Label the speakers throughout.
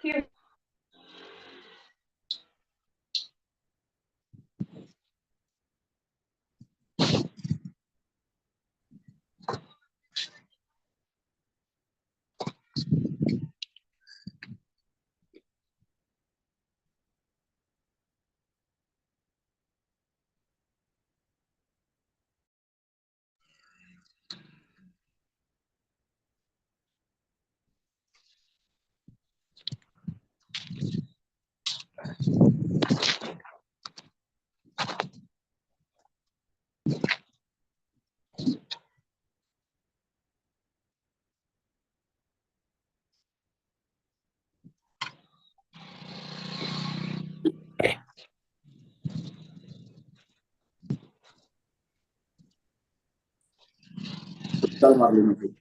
Speaker 1: Here.
Speaker 2: चल मार लेना फिर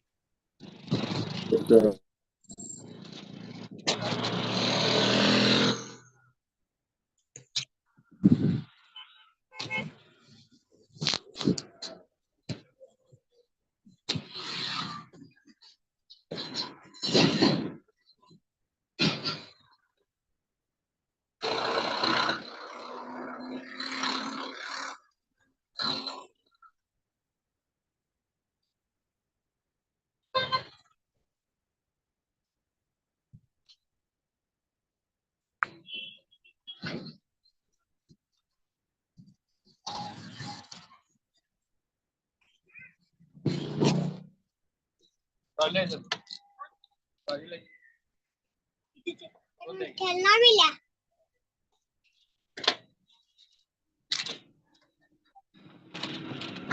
Speaker 3: खेलना भी ले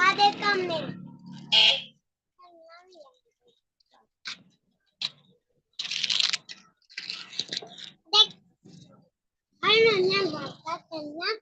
Speaker 3: आधे काम में देख भाई मैंने बात करना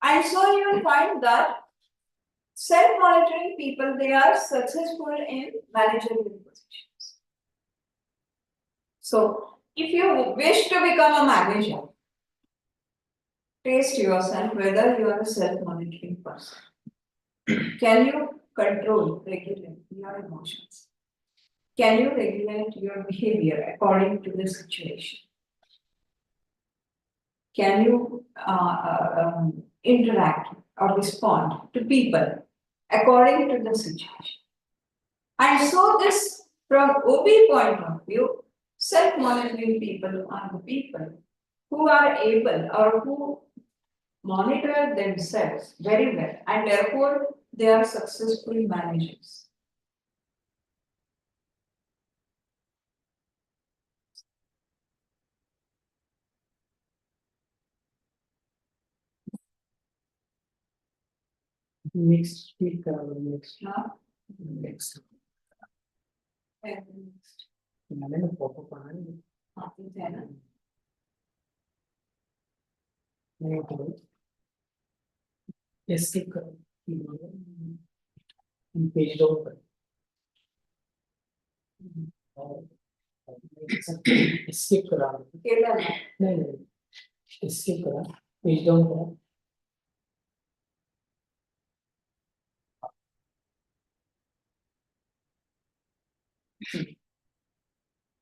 Speaker 1: And so you will find that self-monitoring people, they are successful in managerial positions. So if you wish to become a manager, taste yourself whether you are a self-monitoring person. Can you control, regulate your emotions? Can you regulate your behavior according to the situation? Can you interact or respond to people according to the situation? And so this, from OB point of view, self-monitoring people are the people who are able or who monitor themselves very well, and therefore they are successful managers.
Speaker 2: Next speaker, next.
Speaker 1: Next.
Speaker 2: मैंने photo पढ़ा नहीं escape करो page down करो escape करा नहीं escape करा page down करा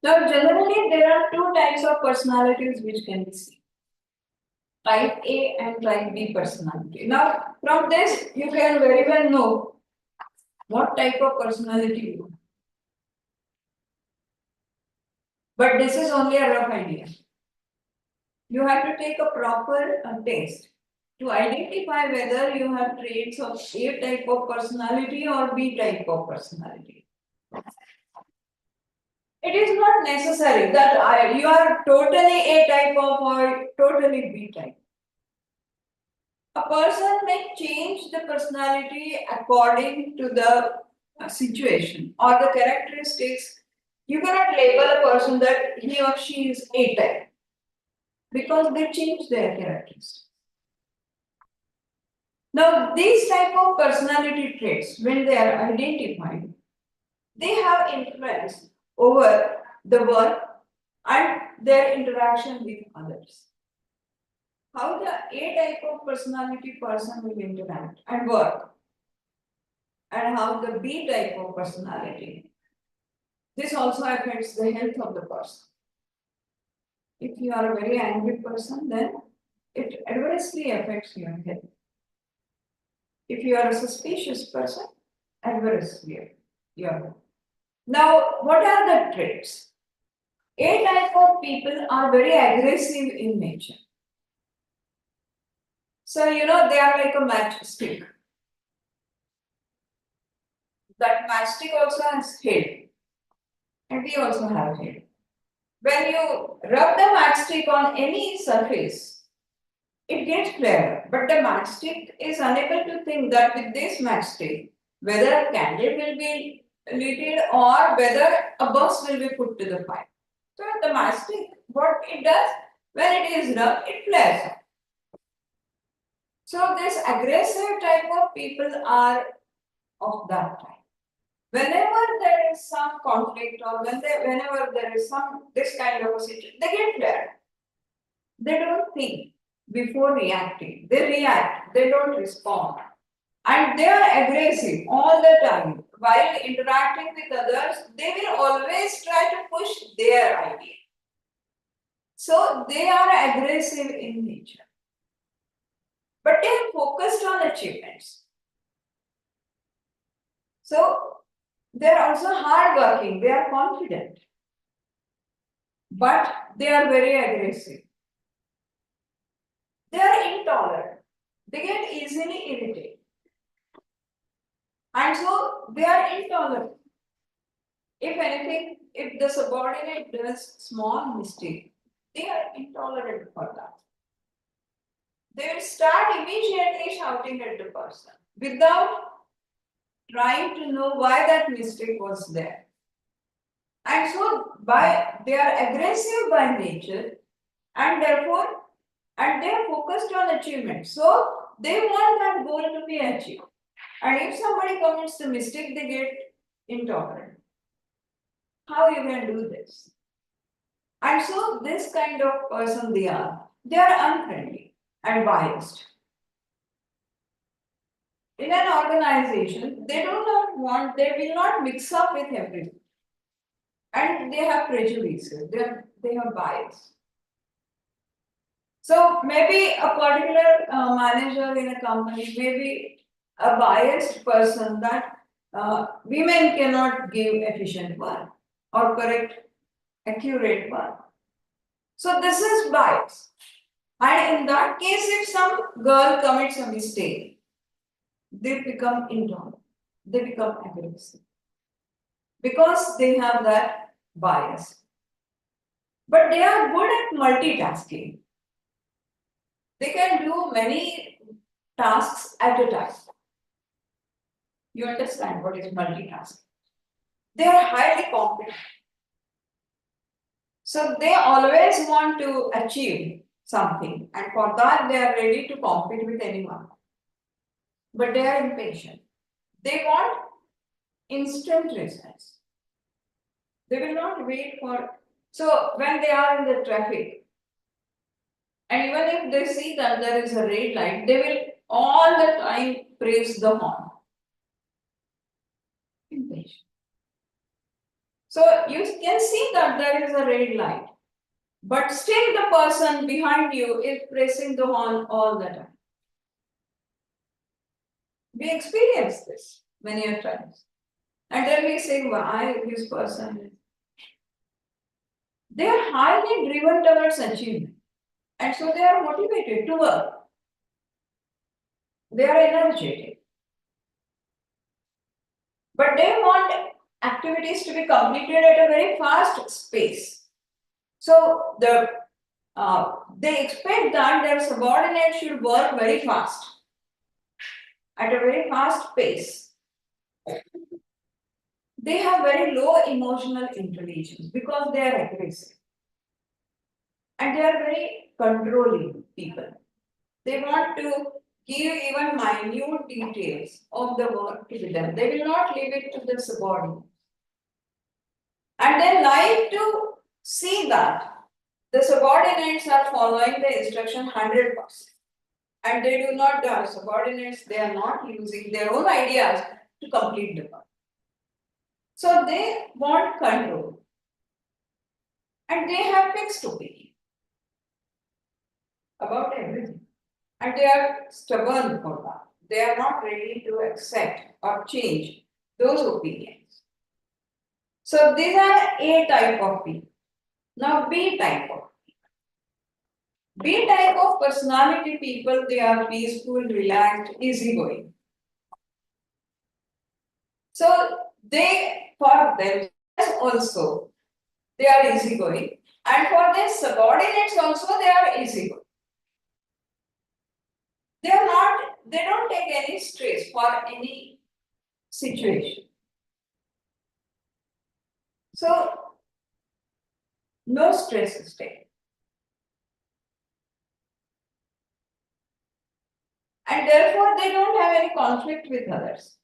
Speaker 1: Now, generally, there are two types of personalities which can be seen. Type A and type B personality. Now, from this, you can very well know what type of personality you are. But this is only a rough idea. You have to take a proper test to identify whether you have traits of A type of personality or B type of personality. It is not necessary that you are totally A type of or totally B type. A person may change the personality according to the situation or the characteristics. You cannot label a person that he or she is A type because they change their characteristics. Now, these type of personality traits, when they are identified, they have influence over the work and their interaction with others. How the A type of personality person will interact and work, and how the B type of personality. This also affects the health of the person. If you are a very angry person, then it adversely affects your health. If you are a suspicious person, adversely your health. Now, what are the traits? A type of people are very aggressive in nature. So, they are like a matchstick. That matchstick also has head, and we also have head. When you rub the matchstick on any surface, it gets flared, but the matchstick is unable to think that with this matchstick, whether a candle will be lit or whether a box will be put to the fire. So the matchstick, what it does, when it is rubbed, it flares. So this aggressive type of people are of that type. Whenever there is some conflict or whenever there is this kind of a situation, they get flared. They don't think before reacting. They react, they don't respond. And they are aggressive all the time. While interacting with others, they will always try to push their idea. So they are aggressive in nature. But they are focused on achievements. So they are also hardworking, they are confident. But they are very aggressive. They are intolerant. They get easily irritated. And so they are intolerant. If anything, if the subordinate does small mistake, they are intolerant for that. They will start immediately shouting at the person without trying to know why that mistake was there. And so they are aggressive by nature, and therefore, and they are focused on achievement. So they want that goal to be achieved. And if somebody commits the mistake, they get intolerant. How you can do this? And so this kind of person they are unfriendly and biased. In an organization, they will not mix up with everyone. And they have prejudices, they have bias. So maybe a particular manager in a company may be a biased person that women cannot give efficient work or correct, accurate work. So this is bias. And in that case, if some girl commits a mistake, they become intolerant, they become aggressive because they have that bias. But they are good at multitasking. They can do many tasks at a time. You understand what is multitasking? They are highly competent. So they always want to achieve something, and for that they are ready to compete with anyone. But they are impatient. They want instant results. They will not wait for. So when they are in the traffic, and even if they see that there is a red light, they will all the time press the horn. Impatient. So you can see that there is a red light, but still the person behind you is pressing the horn all the time. We experience this many a times. And then we say, why this person is. They are highly driven towards achievement. And so they are motivated to work. They are energetic. But they want activities to be completed at a very fast pace. So they expect that their subordinates should work very fast, at a very fast pace. They have very low emotional intelligence because they are aggressive. And they are very controlling people. They want to give even minute details of the work to be done. They will not leave it to the subordinates. And they like to see that the subordinates are following the instruction 100%. And they do not, the subordinates, they are not using their own ideas to complete the work. So they want control. And they have fixed opinion about everything. And they are stubborn for that. They are not ready to accept or change those opinions. So these are A type of people. Now B type of people. B type of personality people, they are peaceful, relaxed, easygoing. So they, for themselves also, they are easygoing. And for their subordinates also, they are easygoing. They don't take any stress for any situation. So, no stress is taken. And therefore, they don't have any conflict with others.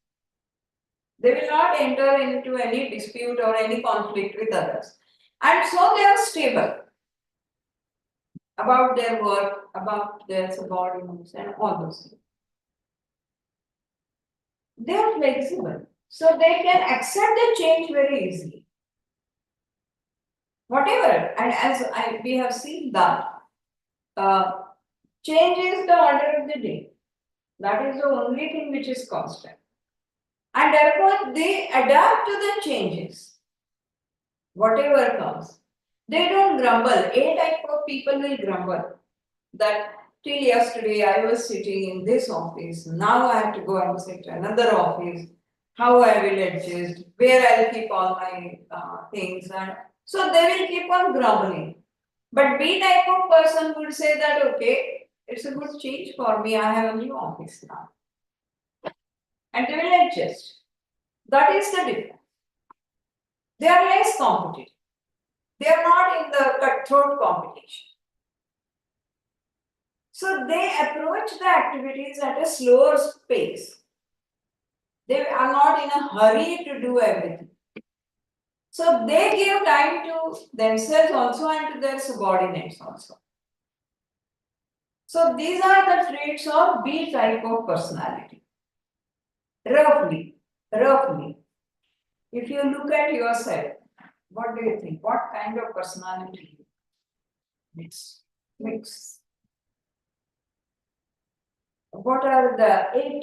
Speaker 1: They will not enter into any dispute or any conflict with others. And so they are stable about their work, about their subordinates, and all those things. They are flexible, so they can accept the change very easily. Whatever, and as we have seen that change is the order of the day. That is the only thing which is constant. And therefore, they adapt to the changes, whatever comes. They don't grumble. A type of people will grumble that till yesterday I was sitting in this office, now I have to go and sit in another office, how I will adjust, where I'll keep all my things. And so they will keep on grumbling. But B type of person would say that, okay, it's a good change for me, I have a new office now. And they will adjust. That is the difference. They are less competitive. They are not in the cutthroat competition. So they approach the activities at a slower pace. They are not in a hurry to do everything. So they give time to themselves also and to their subordinates also. So these are the traits of B type of personality. Roughly. If you look at yourself, what do you think? What kind of personality? Mix. What are the eight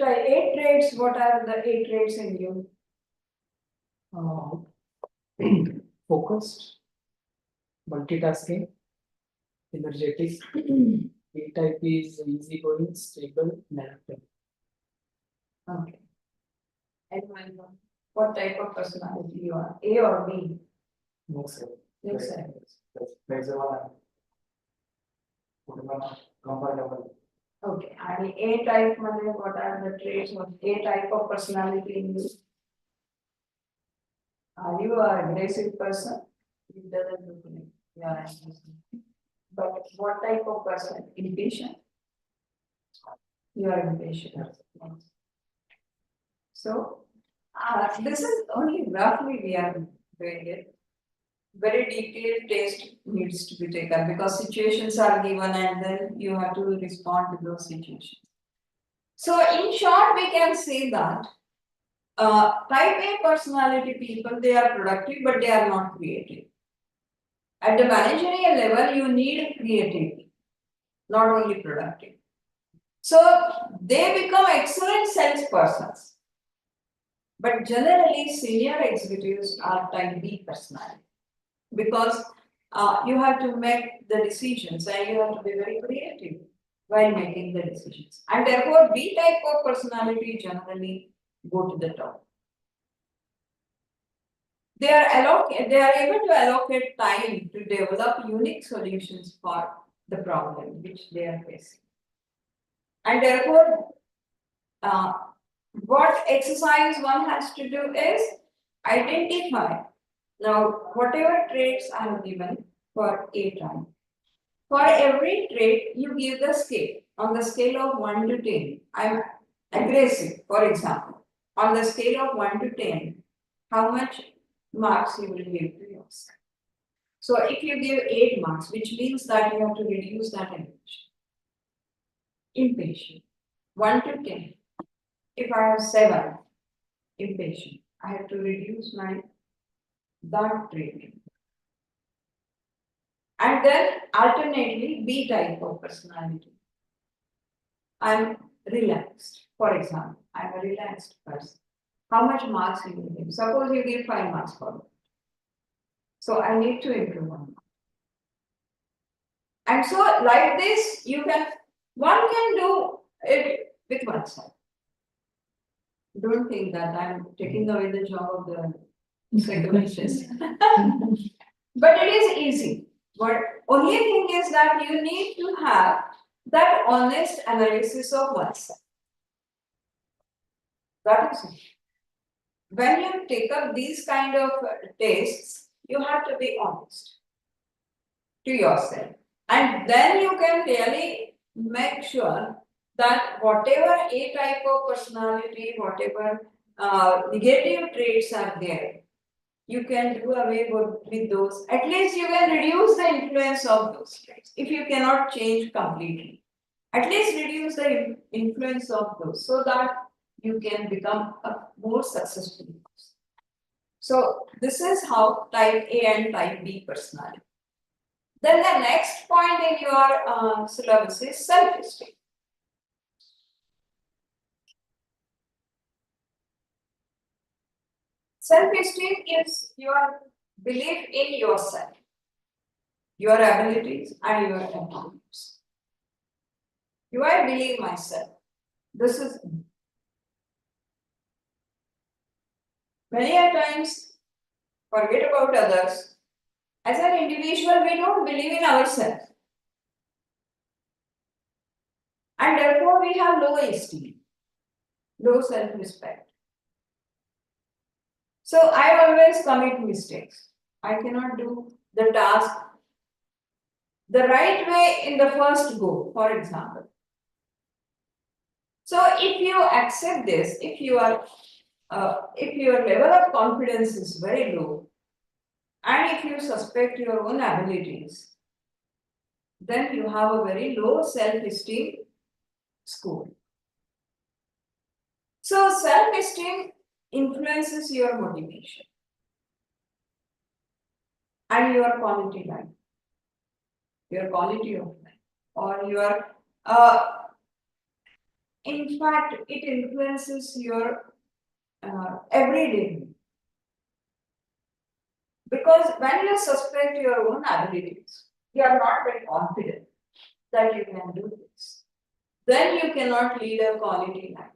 Speaker 1: traits? What are the 8 traits in you?
Speaker 2: Focused, multitasking, energetic. B type is easygoing, stable, and active.
Speaker 1: Okay. And what type of personality you are? A or B?
Speaker 2: No, sir.
Speaker 1: Yes, sir.
Speaker 2: Comfortable.
Speaker 1: Okay. And A type, what are the traits of A type of personality in you? Are you an aggressive person? It doesn't look like you are aggressive. But what type of person? Impatient? You are impatient. Yes. So, this is only roughly we are doing it. Very detailed test needs to be taken because situations are given and then you have to respond to those situations. So, in short, we can say that type A personality people, they are productive, but they are not creative. At the managerial level, you need creativity, not only productive. So they become excellent salespersons. But generally, senior executives are type B personality because you have to make the decisions and you have to be very creative while making the decisions. And therefore, B type of personality generally go to the top. They are able to allocate time to develop unique solutions for the problem which they are facing. And therefore, what exercise one has to do is identify. Now, whatever traits I have given for A type, for every trait, you give the scale. On the scale of 1 to 10, I'm aggressive, for example. On the scale of 1 to 10, how much marks you will give to yourself. So if you give 8 marks, which means that you have to reduce that ambition. Impatient, 1 to 10. If I have 7, impatient, I have to reduce my that trait. And then alternately, B type of personality. I'm relaxed. For example, I'm a relaxed person. How much marks you will give? Suppose you give 5 marks for me. So I need to improve on that. And so like this, one can do it with oneself. Don't think that I'm taking away the job of the psychologist. But it is easy. But only thing is that you need to have that honest analysis of oneself. That is it. When you take up these kind of tests, you have to be honest to yourself. And then you can really make sure that whatever A type of personality, whatever negative traits are there, you can do away with those. At least you can reduce the influence of those traits. If you cannot change completely, at least reduce the influence of those so that you can become a more successful person. So this is how type A and type B personality. Then the next point in your syllabus is self-esteem. Self-esteem is your belief in yourself, your abilities and your abilities. Do I believe myself? This is many a times forget about others. As an individual, we don't believe in ourselves. And therefore, we have low esteem, low self-respect. So I always commit mistakes. I cannot do the task the right way in the first go, for example. So if you accept this, if your level of confidence is very low, and if you suspect your own abilities, then you have a very low self-esteem score. So self-esteem influences your motivation and your quality life, your quality of life, or your in fact, it influences your everyday life. Because when you suspect your own abilities, you are not very confident that you can do this. Then you cannot lead a quality life.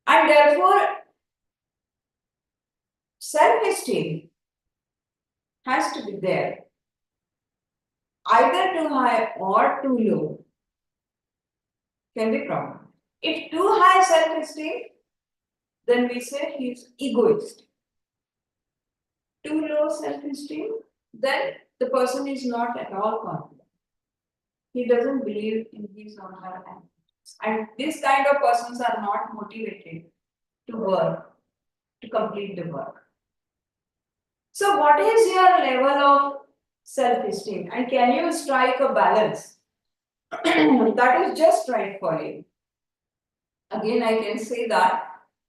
Speaker 1: And therefore, self-esteem has to be there, either too high or too low can be problem. If too high self-esteem, then we say he is egoistic. Too low self-esteem, then the person is not at all confident. He doesn't believe in his or her abilities. And this kind of persons are not motivated to work, to complete the work. So what is your level of self-esteem? And can you strike a balance that is just right for you? Again, I can say that.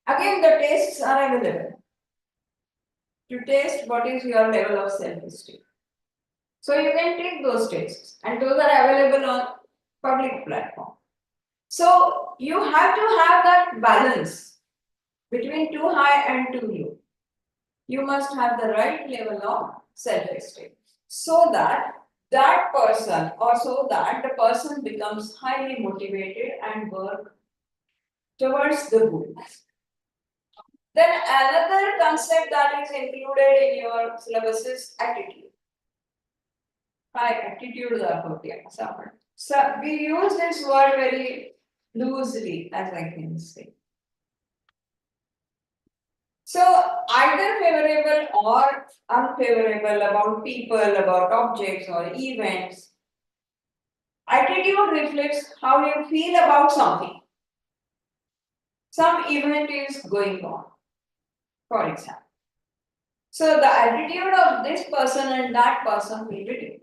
Speaker 1: Again, the tests are available to test what is your level of self-esteem. So you can take those tests, and those are available on public platform. So you have to have that balance between too high and too low. You must have the right level of self-esteem so that that person, or so that the person becomes highly motivated and work towards the goal. Then another concept that is included in your syllabus is attitude. Attitude so we use this word very loosely, as I can say. So either favorable or unfavorable about people, about objects or events. Attitude reflects how you feel about something. Some event is going on, for example. So the attitude of this person and that person will be different.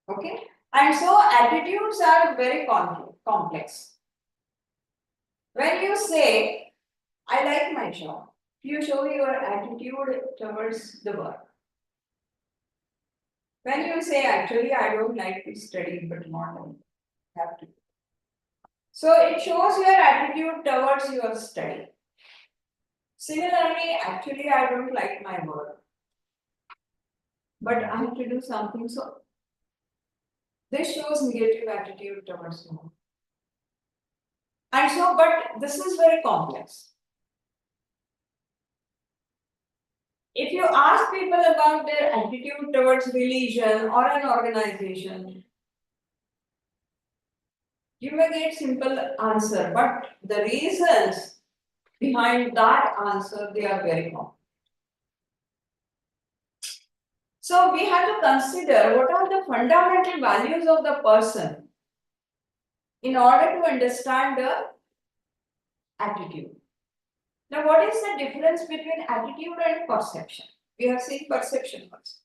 Speaker 1: Okay? And so attitudes are very complex. When you say, I like my job, you show your attitude towards the work. When you say, actually, I don't like to study, but not have to. So it shows your attitude towards your study. Similarly, actually, I don't like my work, but I have to do something. So this shows negative attitude towards work. And so, but this is very complex. If you ask people about their attitude towards religion or an organization, you may get simple answer, but the reasons behind that answer, they are very complex. So we have to consider what are the fundamental values of the person in order to understand the attitude. Now, what is the difference between attitude and perception? We have seen perception first.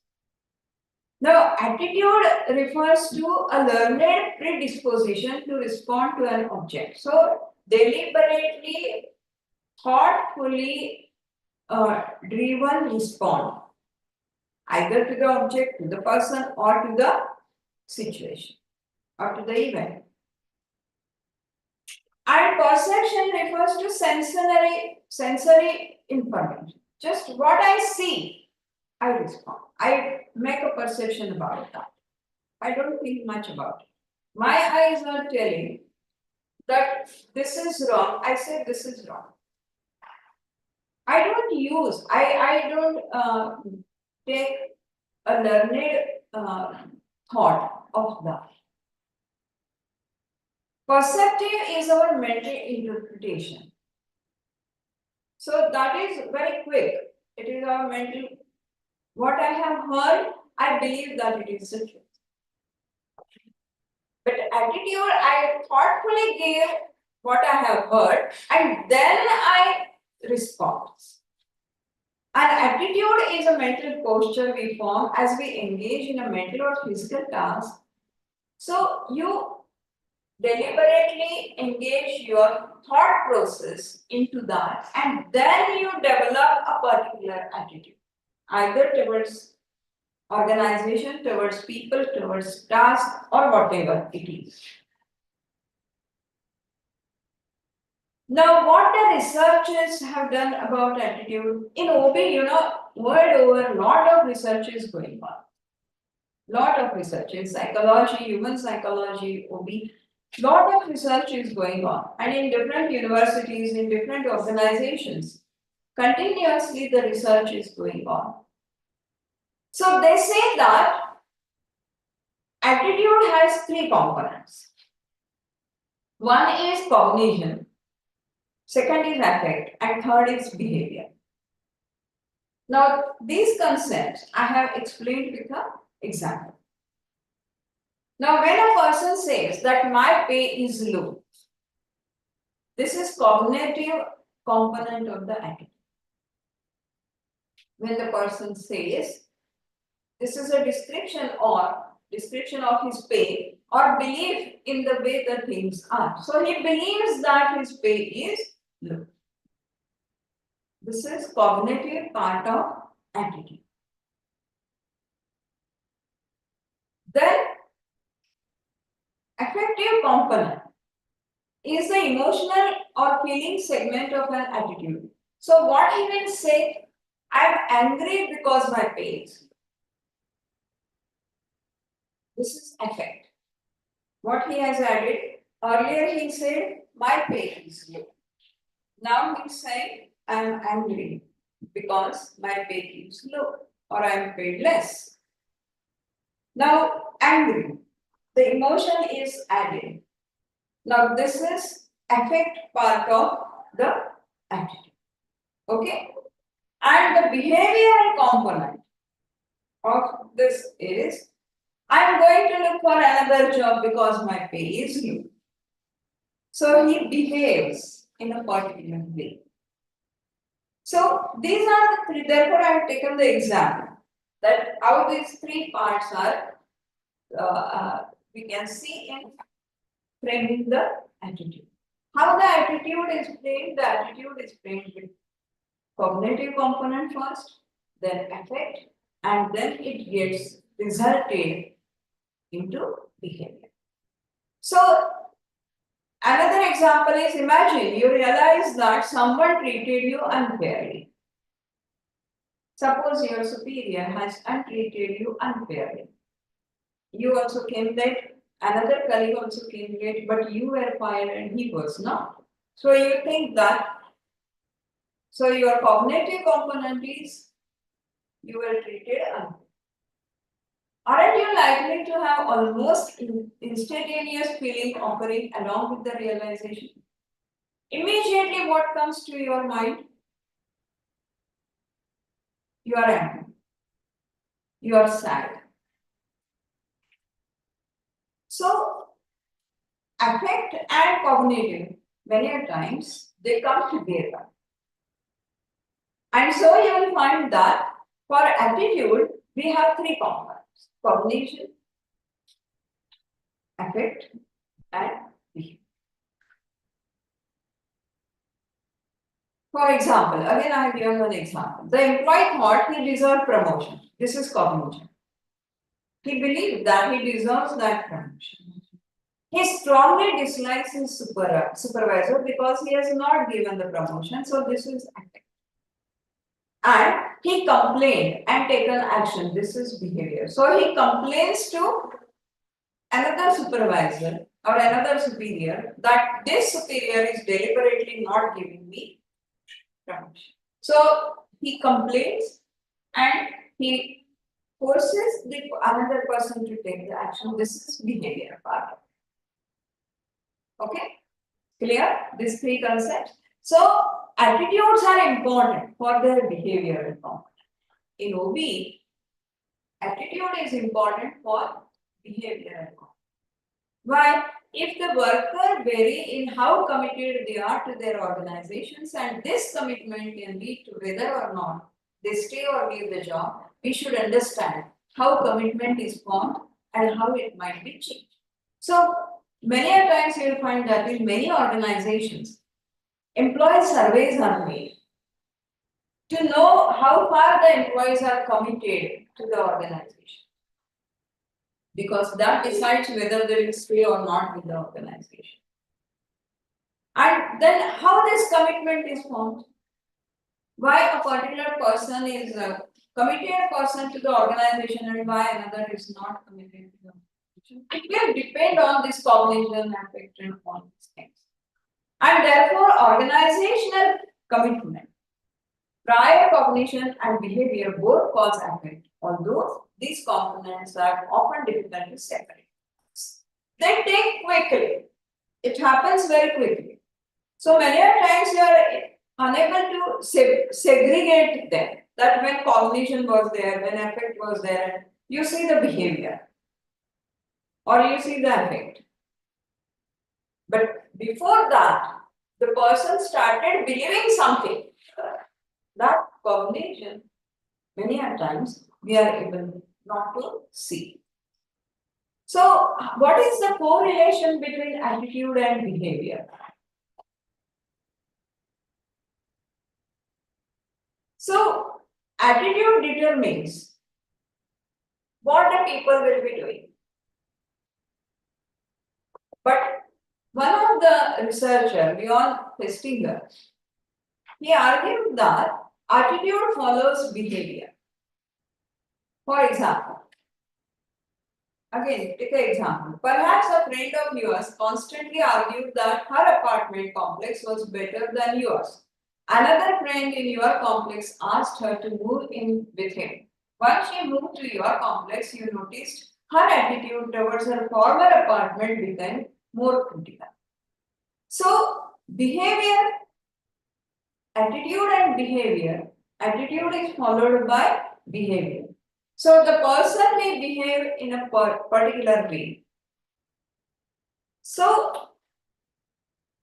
Speaker 1: Now, attitude refers to a learned predisposition to respond to an object. So, deliberately, thoughtfully driven respond either to the object, to the person, or to the situation, or to the event. And perception refers to sensory information. Just what I see, I respond. I make a perception about that. I don't think much about it. My eyes are telling that this is wrong. I say this is wrong. I don't take a learned thought of that. Perceptive is our mental interpretation. So that is very quick. It is our mental What I have heard, I believe that it is the truth. But attitude, I thoughtfully give what I have heard and then I respond. An attitude is a mental posture we form as we engage in a mental or physical task. So you deliberately engage your thought process into that and then you develop a particular attitude, either towards organization, towards people, towards task, or whatever it is. Now, what the researchers have done about attitude in OB, world over, lot of research is going on. Lot of research in psychology, human psychology, OB, lot of research is going on, and in different universities, in different organizations, continuously the research is going on. So they say that attitude has three components. One is cognition, second is affect, and third is behavior. Now, these concepts I have explained with an example. Now, when a person says that my pay is low, this is cognitive component of the attitude. When the person says this is a description of his pay or belief in the way the things are. So he believes that his pay is low. This is cognitive part of attitude. Then affective component is the emotional or feeling segment of an attitude. So what he will say, I am angry because my pay is low. This is affect. What he has added, earlier he said, my pay is low. Now he is saying, I am angry because my pay is low or I am paid less. Now, angry, the emotion is added. Now, this is affect part of the attitude. Okay? And the behavioral component of this is, I am going to look for another job because my pay is low. So he behaves in a particular way. So these are the three, therefore I have taken the example that how these three parts are, we can see in framing the attitude. How the attitude is framed? The attitude is framed with cognitive component first, then affect, and then it gets resulted into behavior. So another example is, imagine you realize that someone treated you unfairly. Suppose your superior has treated you unfairly. You also came late, another colleague also came late, but you were fired and he was not. So you think that, so your cognitive component is you were treated unfairly. Aren't you likely to have almost instantaneous feeling occurring along with the realization? Immediately what comes to your mind? You are angry. You are sad. So, affect and cognitive, many times, they come together. And so you will find that for attitude, we have three components: cognition, affect, and behavior. For example, again I have given an example. The employee thought he deserved promotion. This is cognition. He believed that he deserves that promotion. He strongly dislikes his supervisor because he has not given the promotion. So this is affect. And he complained and taken action. This is behavior. So he complains to another supervisor or another superior that this superior is deliberately not giving me promotion. So he complains and he forces the another person to take the action. This is behavior part. Okay, clear? These three concepts. So attitudes are important for their behavioral component. in OB, attitude is important for behavior as well. Why? If the worker vary in how committed they are to their organizations, and this commitment can lead to whether or not they stay or leave the job, we should understand how commitment is formed and how it might be changed. So many a times you will find that in many organizations, employee surveys are made to know how far the employees are committed to the organization. Because that decides whether they will stay or not with the organization. And then how this commitment is formed? Why a particular person is a committed person to the organization and why another is not committed to the organization? It will depend on this cognition, affect, and all these things. And therefore, organizational commitment, prior cognition and behavior both cause affect, although these components are often difficult to separate. They take quickly. It happens very quickly. So many times you are unable to segregate them. That when cognition was there, when affect was there, you see the behavior or you see the affect. But before that, the person started believing something. That cognition, many a times, we are able not to see. So, what is the correlation between attitude and behavior? So, attitude determines what the people will be doing. But one of the researchers, Leon Festinger, he argued that attitude follows behavior. For example, again, take an example. Perhaps a friend of yours constantly argued that her apartment complex was better than yours. Another friend in your complex asked her to move in with him. Once she moved to your complex, you noticed her attitude towards her former apartment became more critical. So, behavior, attitude and behavior, attitude is followed by behavior. So, the person may behave in a particular way. So,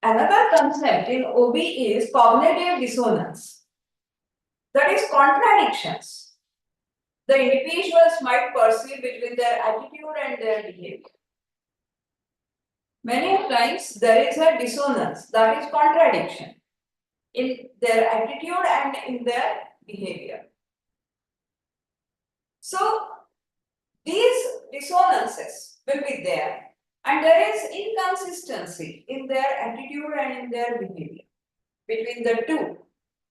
Speaker 1: another concept in OB is cognitive dissonance. That is contradictions the individuals might perceive between their attitude and their behavior. Many times there is a dissonance, that is contradiction in their attitude and in their behavior. So, these dissonances will be there and there is inconsistency in their attitude and in their behavior between the two.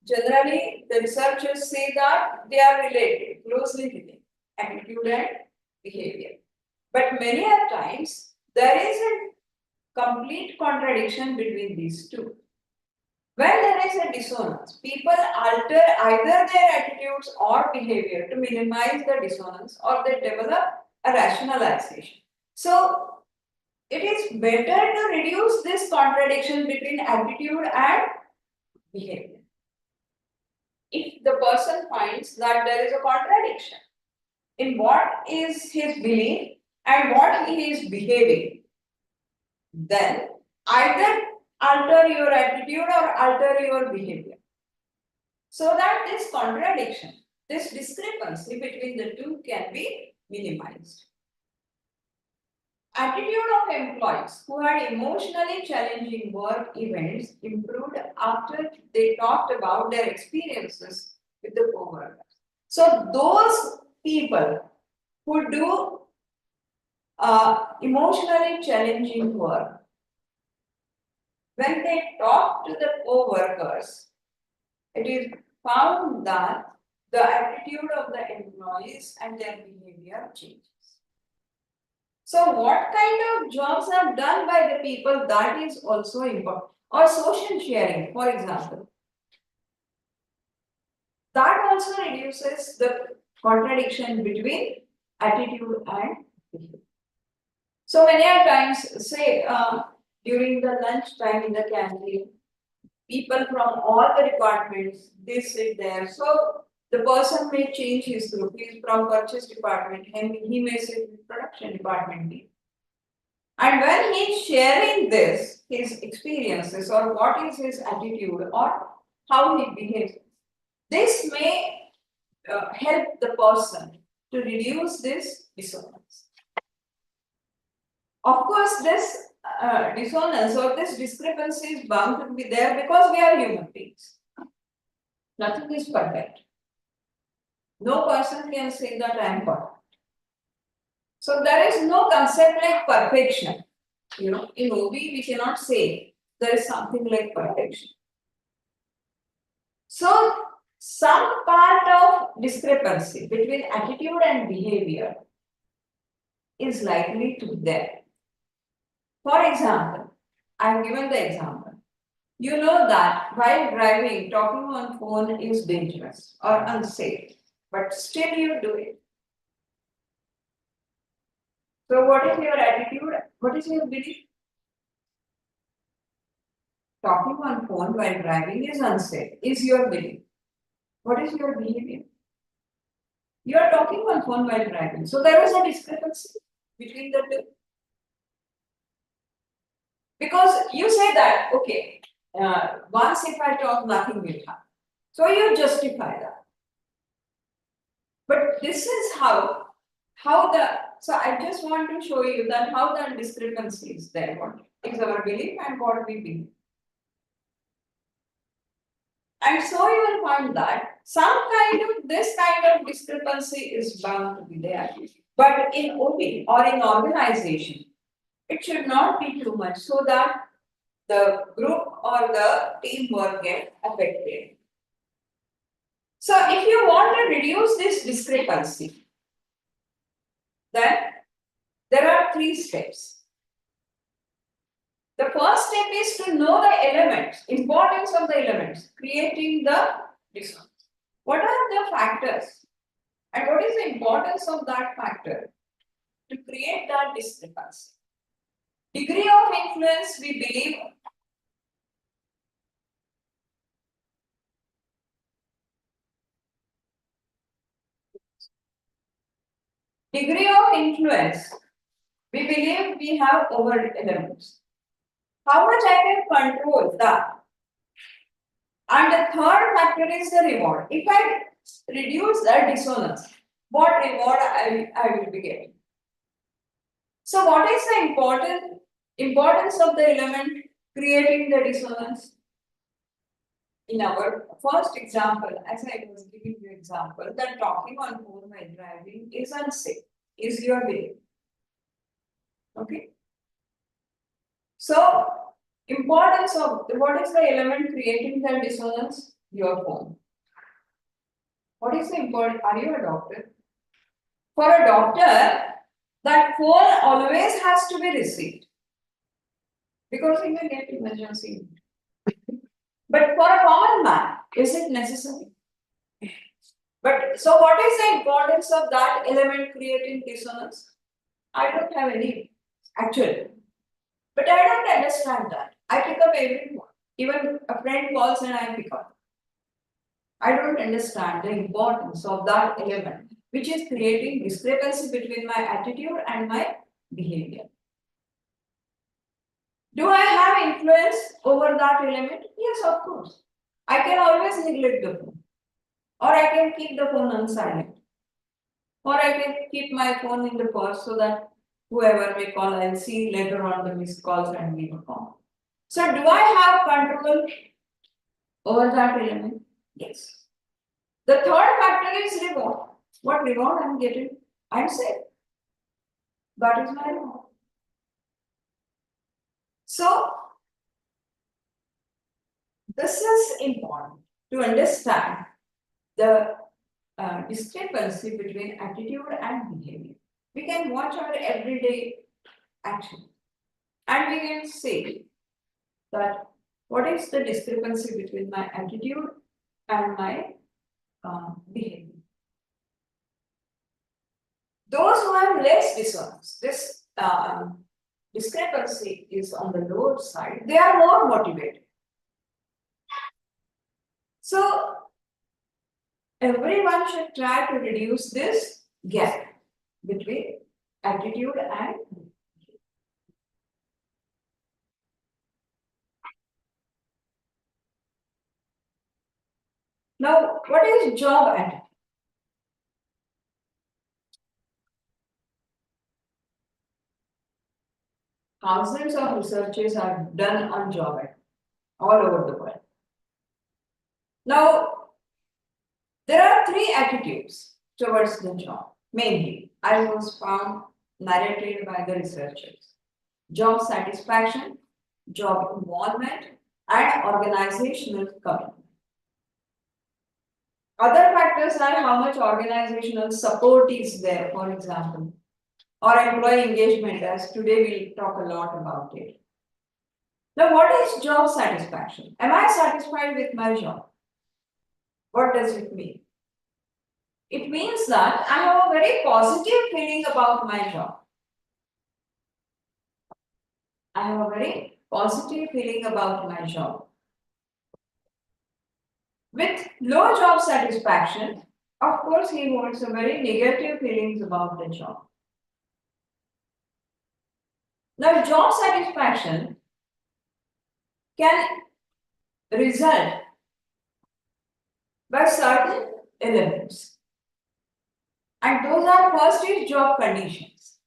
Speaker 1: Generally, the researchers say that they are related, closely related, attitude and behavior. But many a times, there is a complete contradiction between these two. When there is a dissonance, people alter either their attitudes or behavior to minimize the dissonance or they develop a rationalization. So, it is better to reduce this contradiction between attitude and behavior. If the person finds that there is a contradiction in what is his belief and what he is behaving, then either alter your attitude or alter your behavior. So that this contradiction, this discrepancy between the two can be minimized. Attitude of employees who had emotionally challenging work events improved after they talked about their experiences with the co-workers. So those people who do emotionally challenging work, when they talk to the co-workers, it is found that the attitude of the employees and their behavior changes. So what kind of jobs are done by the people, that is also important. Or social sharing, for example. That also reduces the contradiction between attitude and behavior. So many times, say during the lunch time in the canteen, people from all the departments, they sit there. So the person may change his group. He is from purchase department, and he may sit with production department team. And when he is sharing this, his experiences or what is his attitude or how he behaves, this may help the person to reduce this dissonance. Of course, this dissonance or this discrepancy is bound to be there because we are human beings. Nothing is perfect. No person can say that I am perfect. So there is no concept like perfection. You know, in OB we cannot say there is something like perfection. So some part of discrepancy between attitude and behavior is likely to be there. For example, I have given the example. You know that while driving, talking on phone is dangerous or unsafe, but still you do it. So what is your attitude? What is your belief? Talking on phone while driving is unsafe, is your belief. What is your behavior? You are talking on phone while driving. So there is a discrepancy between the two. Because you say that, okay, once if I talk, nothing will happen. So you justify that. But this is how so I just want to show you that how the discrepancy is there. What is our belief and what we believe. And so you will find that this kind of discrepancy is bound to be there. But in OB or in organization, it should not be too much so that the group or the teamwork get affected. So if you want to reduce this discrepancy, then there are 3 steps. The first step is to know the elements, importance of the elements, creating the dissonance. What are the factors? And what is the importance of that factor to create that discrepancy? Degree of influence, we believe. Degree of influence, we believe we have over elements. How much I can control that? And the third factor is the reward. If I reduce the dissonance, what reward I will be getting? So what is the importance of the element creating the dissonance? In our first example, as I was giving you example, that talking on phone while driving is unsafe, is your belief. Okay. So importance of what is the element creating the dissonance? Your phone. What is the important? Are you a doctor? For a doctor, that phone always has to be received because he may get emergency. But for a common man, is it necessary? But so what is the importance of that element creating dissonance? I don't have any actually. But I don't understand that. I pick up everyone. Even a friend calls and I pick up. I don't understand the importance of that element, which is creating discrepancy between my attitude and my behavior. Do I have influence over that element? Yes, of course. I can always neglect the phone. Or I can keep the phone on silent. Or I can keep my phone in the purse so that whoever may call, I'll see later on the missed calls and give a call. So do I have control over that element? Yes. The third factor is reward. What reward I'm getting? I'm safe. That is my reward. So this is important to understand the discrepancy between attitude and behavior. We can watch our everyday action and we can say that what is the discrepancy between my attitude and my behavior. Those who have less dissonance, this discrepancy is on the lower side, they are more motivated. So everyone should try to reduce this gap between attitude and now what is job attitude? Thousands of researches are done on job attitude all over the world. Now there are three attitudes towards the job, mainly, as was found narrated by the researchers. Job satisfaction, job involvement, and organizational commitment. Other factors are how much organizational support is there, for example, or employee engagement, as today we'll talk a lot about it. Now, what is job satisfaction? Am I satisfied with my job? What does it mean? It means that I have a very positive feeling about my job. I have a very positive feeling about my job. With low job satisfaction, of course, he holds a very negative feelings about the job. Now, job satisfaction can result by certain elements. And those are first is job conditions.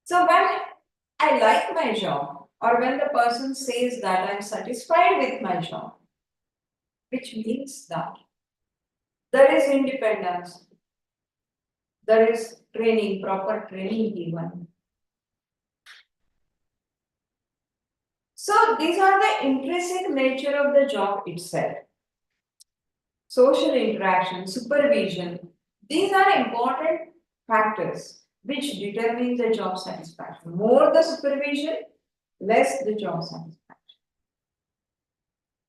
Speaker 1: So when I like my job, or when the person says that I'm satisfied with my job, which means that there is independence, there is training, proper training given. So these are the intrinsic nature of the job itself. Social interaction, supervision, these are important factors which determine the job satisfaction. More the supervision, less the job satisfaction.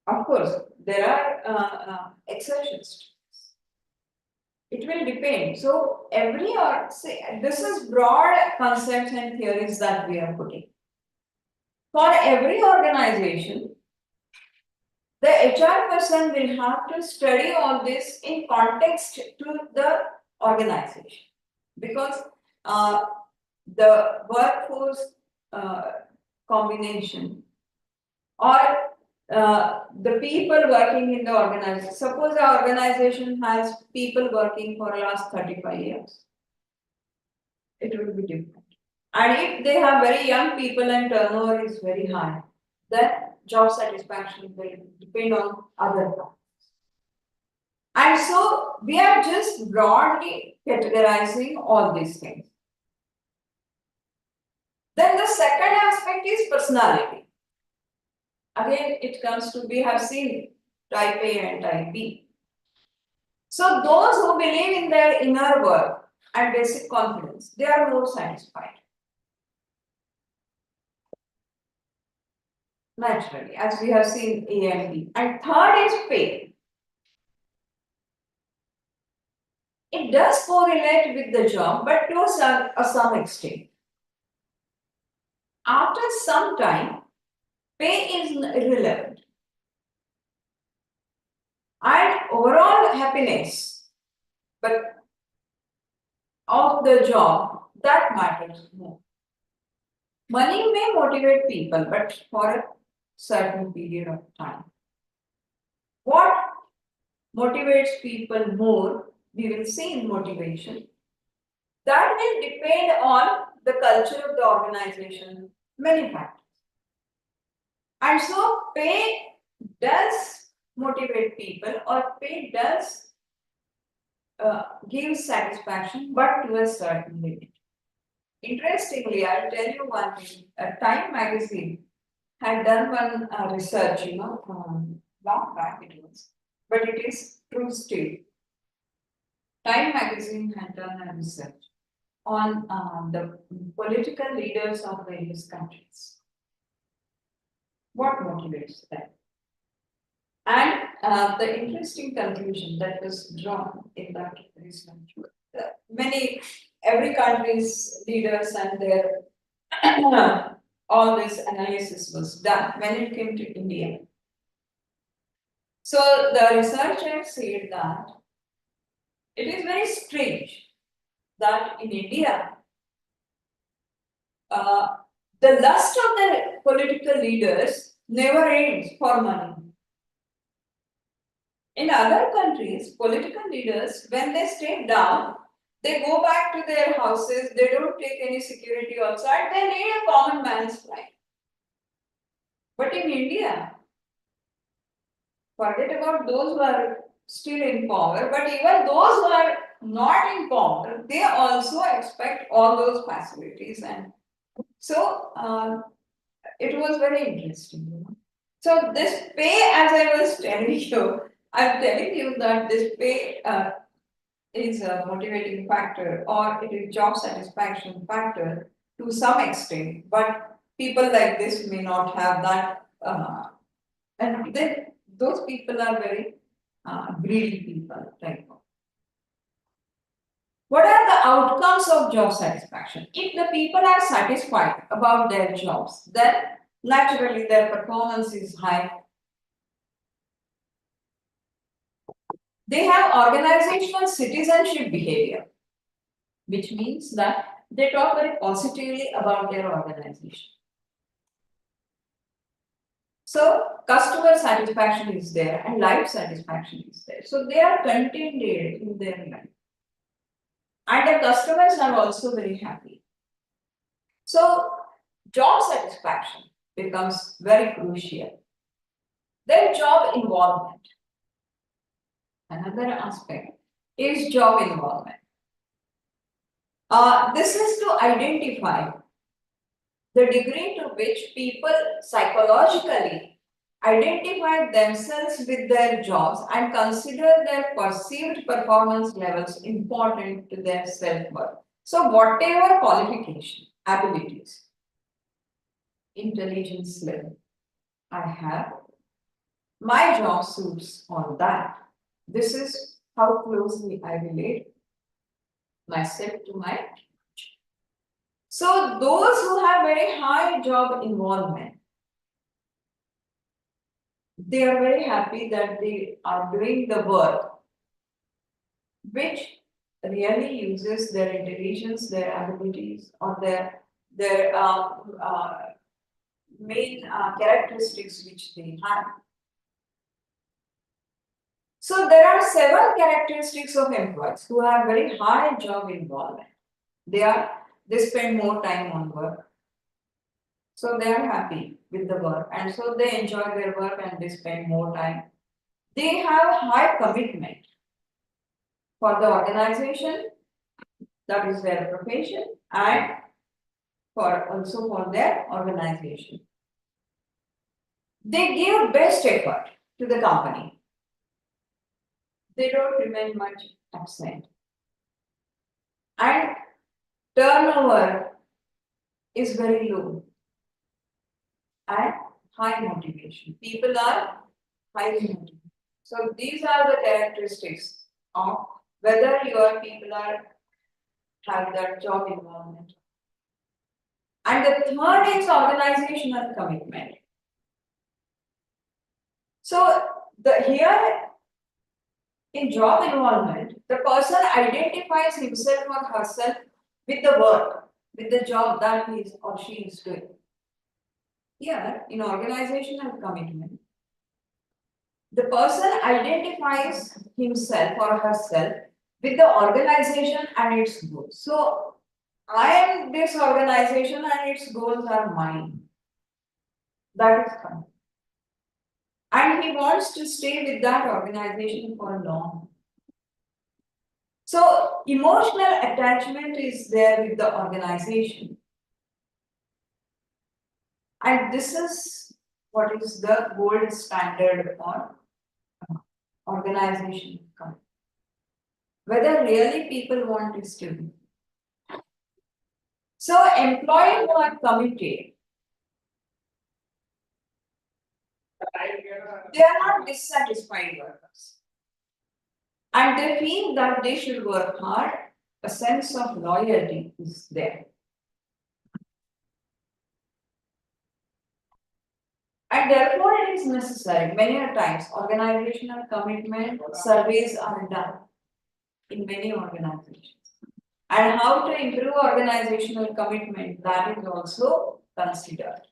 Speaker 1: Of course, there are exceptions. It will depend. So every or say this is broad concepts and theories that we are putting. For every organization, the HR person will have to study all this in context to the organization, because the workforce combination or the people working in the organization. Suppose the organization has people working for the last 35 years. It will be different. And if they have very young people and turnover is very high, then job satisfaction will depend on other factors. And so we are just broadly categorizing all these things. Then the second aspect is personality. Again, it comes to, we have seen type A and type B. So those who believe in their inner work and basic confidence, they are more satisfied. Naturally, as we have seen A and B. And third is faith. It does correlate with the job, but to some extent. After some time, pay is irrelevant. And overall happiness, but of the job, that matters more. Money may motivate people, but for a certain period of time. What motivates people more, we will see in motivation. That will depend on the culture of the organization, many factors. And so pay does motivate people, or pay does give satisfaction, but to a certain limit. Interestingly, I'll tell you one thing. Time magazine had done one research, long back it was, but it is true still. Time magazine had done a research on the political leaders of various countries. What motivates them? And the interesting conclusion that was drawn in that research, every country's leaders and their all this analysis was done when it came to India. So the researchers said that it is very strange that in India, the lust of the political leaders never ends for money. In other countries, political leaders, when they step down, they go back to their houses, they don't take any security outside, they lead a common man's life. But in India, forget about those who are still in power, but even those who are not in power, they also expect all those facilities. And so it was very interesting. So this pay, as I was telling you, I'm telling you that this pay is a motivating factor or it is job satisfaction factor to some extent, but people like this may not have that, and then those people are very greedy people, right? What are the outcomes of job satisfaction? If the people are satisfied about their jobs, then naturally their performance is high. They have organizational citizenship behavior, which means that they talk very positively about their organization. So customer satisfaction is there and life satisfaction is there. So they are contented in their life. And the customers are also very happy. So job satisfaction becomes very crucial. Then job involvement. Another aspect is job involvement. This is to identify the degree to which people psychologically identify themselves with their jobs and consider their perceived performance levels important to their self-worth. So whatever qualification, abilities, intelligence level I have, my job suits on that. This is how closely I relate myself to my job. So those who have very high job involvement, they are very happy that they are doing the work which really uses their intelligence, their abilities, or their main characteristics which they have. So there are several characteristics of employees who have very high job involvement. They spend more time on work. So they are happy with the work and so they enjoy their work and they spend more time. They have high commitment for the organization, that is their profession, and also for their organization. They give best effort to the company. They don't remain much absent. And turnover is very low and high motivation. People are highly motivated. So these are the characteristics of whether your people have that job involvement. And the third is organizational commitment. So here in job involvement, the person identifies himself or herself with the work, with the job that he or she is doing. Here, in organizational commitment, the person identifies himself or herself with the organization and its goals. So, I am this organization and its goals are mine. That is fine. And he wants to stay with that organization for long. So, emotional attachment is there with the organization. And this is what is the gold standard for organization. Whether really people want this to be. So, employees who are committed, they are not dissatisfied workers. And they feel that they should work hard, a sense of loyalty is there. And therefore, it is necessary. Many a times, organizational commitment surveys are done in many organizations. And how to improve organizational commitment, that is also considered.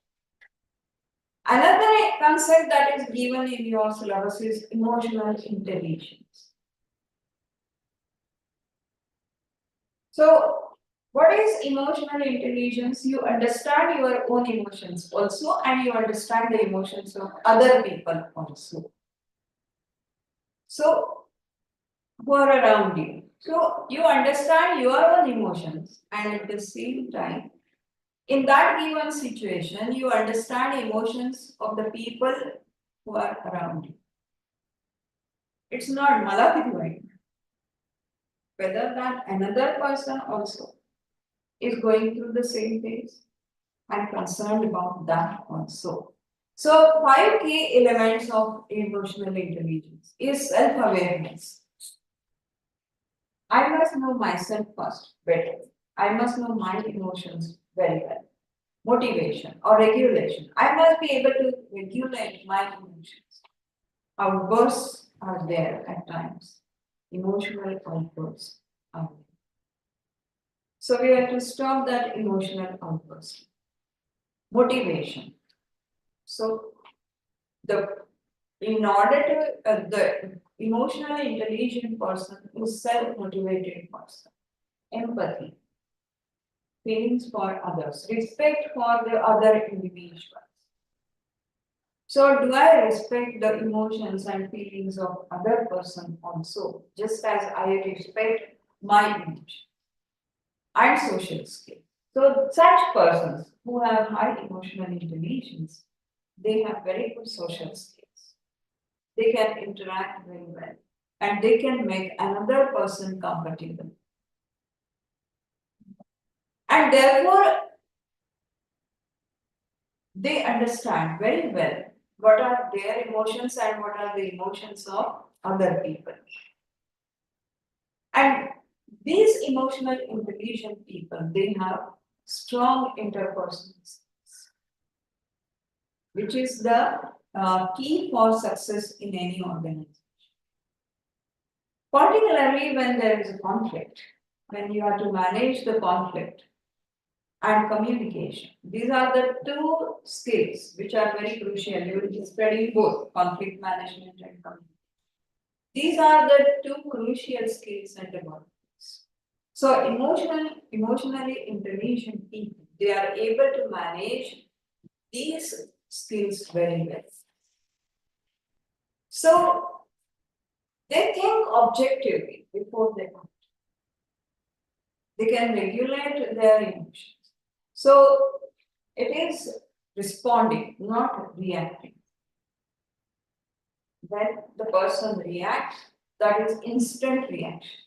Speaker 1: Another concept that is given in your syllabus is emotional intelligence. So, what is emotional intelligence? You understand your own emotions also, and you understand the emotions of other people also. So, who are around you. So, you understand your own emotions, and at the same time, in that given situation, you understand emotions of the people who are around you. It's not malafide, whether that another person also is going through the same phase and concerned about that also. So, 5 key elements of emotional intelligence is self-awareness. I must know myself first better. I must know my emotions very well. Motivation or regulation. I must be able to regulate my emotions. Outbursts are there at times. Emotional outbursts are there. So we have to stop that emotional outburst. Motivation. So in order to the emotionally intelligent person is self-motivated person. Empathy, feelings for others, respect for the other individuals. So do I respect the emotions and feelings of other person also, just as I respect my emotions and social skills. So such persons who have high emotional intelligence, they have very good social skills. They can interact very well and they can make another person comfortable. And therefore, they understand very well what are their emotions and what are the emotions of other people. And these emotional intelligent people, they have strong interpersonal skills, which is the key for success in any organization. Particularly when there is a conflict, when you have to manage the conflict and communication. These are the two skills which are very crucial. You will be studying both conflict management and communication. These are the two crucial skills and developments. So emotionally intelligent people, they are able to manage these skills very well. So they think objectively before they act. They can regulate their emotions. So it is responding, not reacting. When the person reacts, that is instant reaction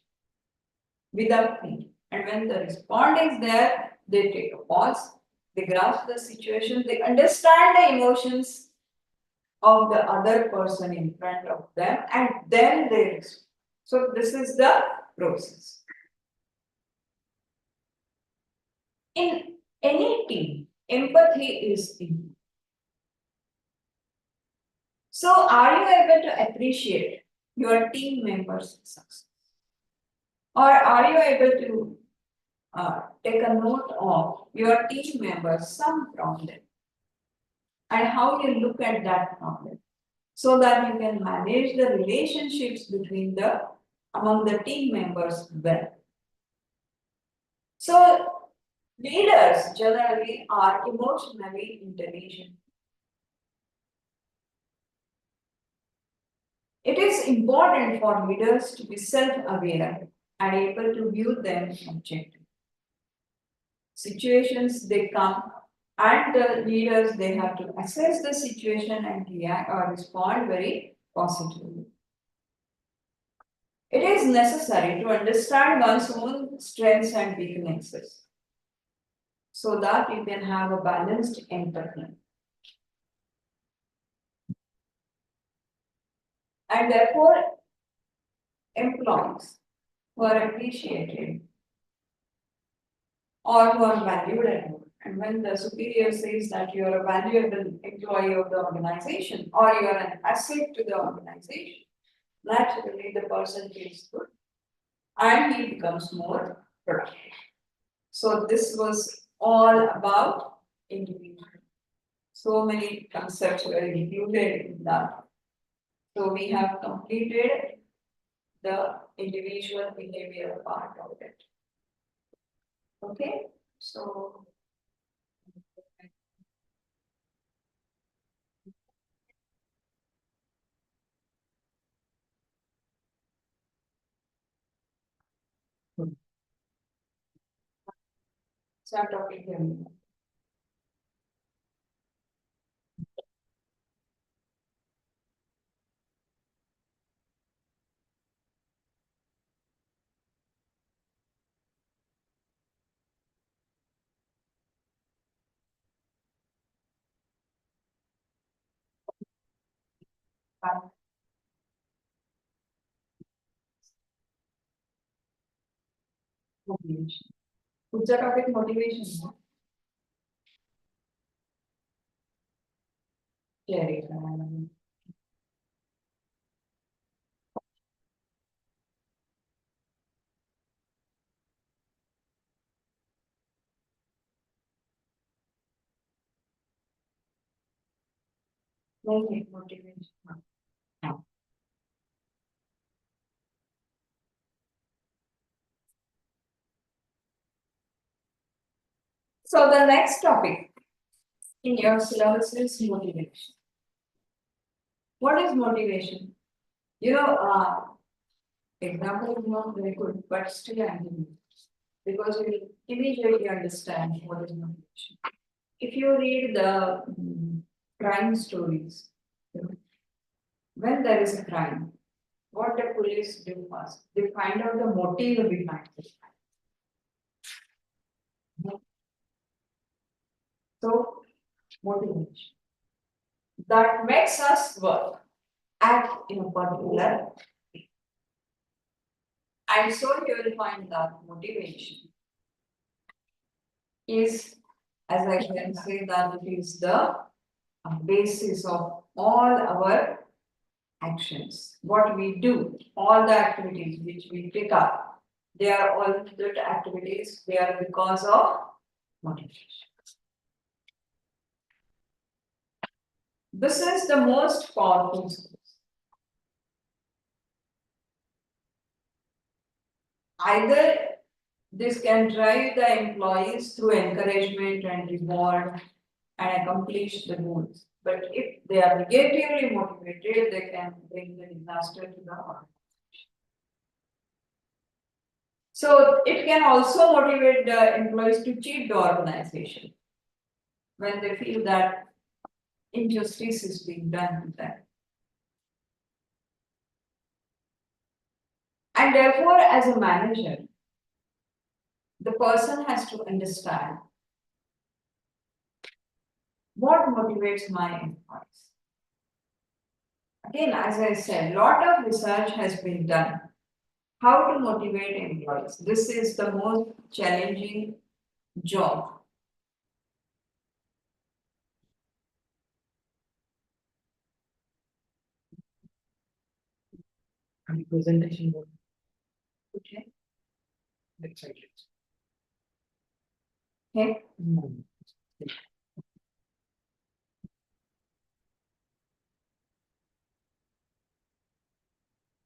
Speaker 1: without thinking. And when the response is there, they take a pause, they grasp the situation, they understand the emotions of the other person in front of them, and then they respond. So this is the process. In any team, empathy is important. So, are you able to appreciate your team members' success? Or are you able to take a note of your team members' some problem and how you look at that problem so that you can manage the relationships between among the team members well? So, leaders generally are emotionally intelligent. It is important for leaders to be self-aware and able to view them objectively. Situations they come and the leaders they have to assess the situation and react or respond very positively. It is necessary to understand one's own strengths and weaknesses so that you can have a balanced empathy. And therefore, employees who are appreciated or who are valued at work And when the superior says that you are a valuable employee of the organization or you are an asset to the organization, naturally the person feels good and he becomes more productive. So this was all about individual. So many concepts were included in that. So we have completed the individual behavior part of it. Okay, so. Start talking here. Motivation. पुढचा topic motivation नहीं motivation. So the next topic in your syllabus is motivation. What is motivation? You know, example is not very good, but still I am because you will immediately understand what is motivation. If you read the crime stories, you know, when there is a crime, what the police do first, they find out the motive behind it. So, motivation that makes us work, act in a particular way. And so you will find that motivation is, as I can say, that it is the basis of all our actions. What we do, all the activities which we pick up, they are all good activities, they are because of motivation. This is the most powerful source. Either this can drive the employees through encouragement and reward and accomplish the goals. But if they are negatively motivated, they can bring the disaster to the organization. So it can also motivate the employees to cheat the organization when they feel that injustice is being done to them. And therefore, as a manager, the person has to understand what motivates my employees. Again, as I said, a lot of research has been done. How to motivate employees. This is the most challenging job.
Speaker 2: And presentation board.
Speaker 1: Okay.
Speaker 2: Excited.
Speaker 1: Okay.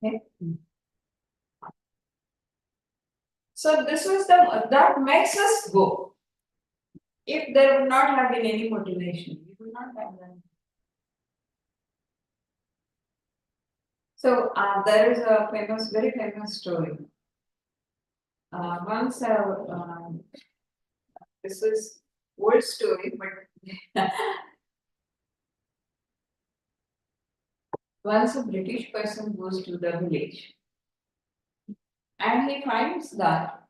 Speaker 1: Okay. So this was that makes us go. If there would not have been any motivation, we would not have done. So there is a very famous story. Once this is old story, but once a British person goes to the village and he finds that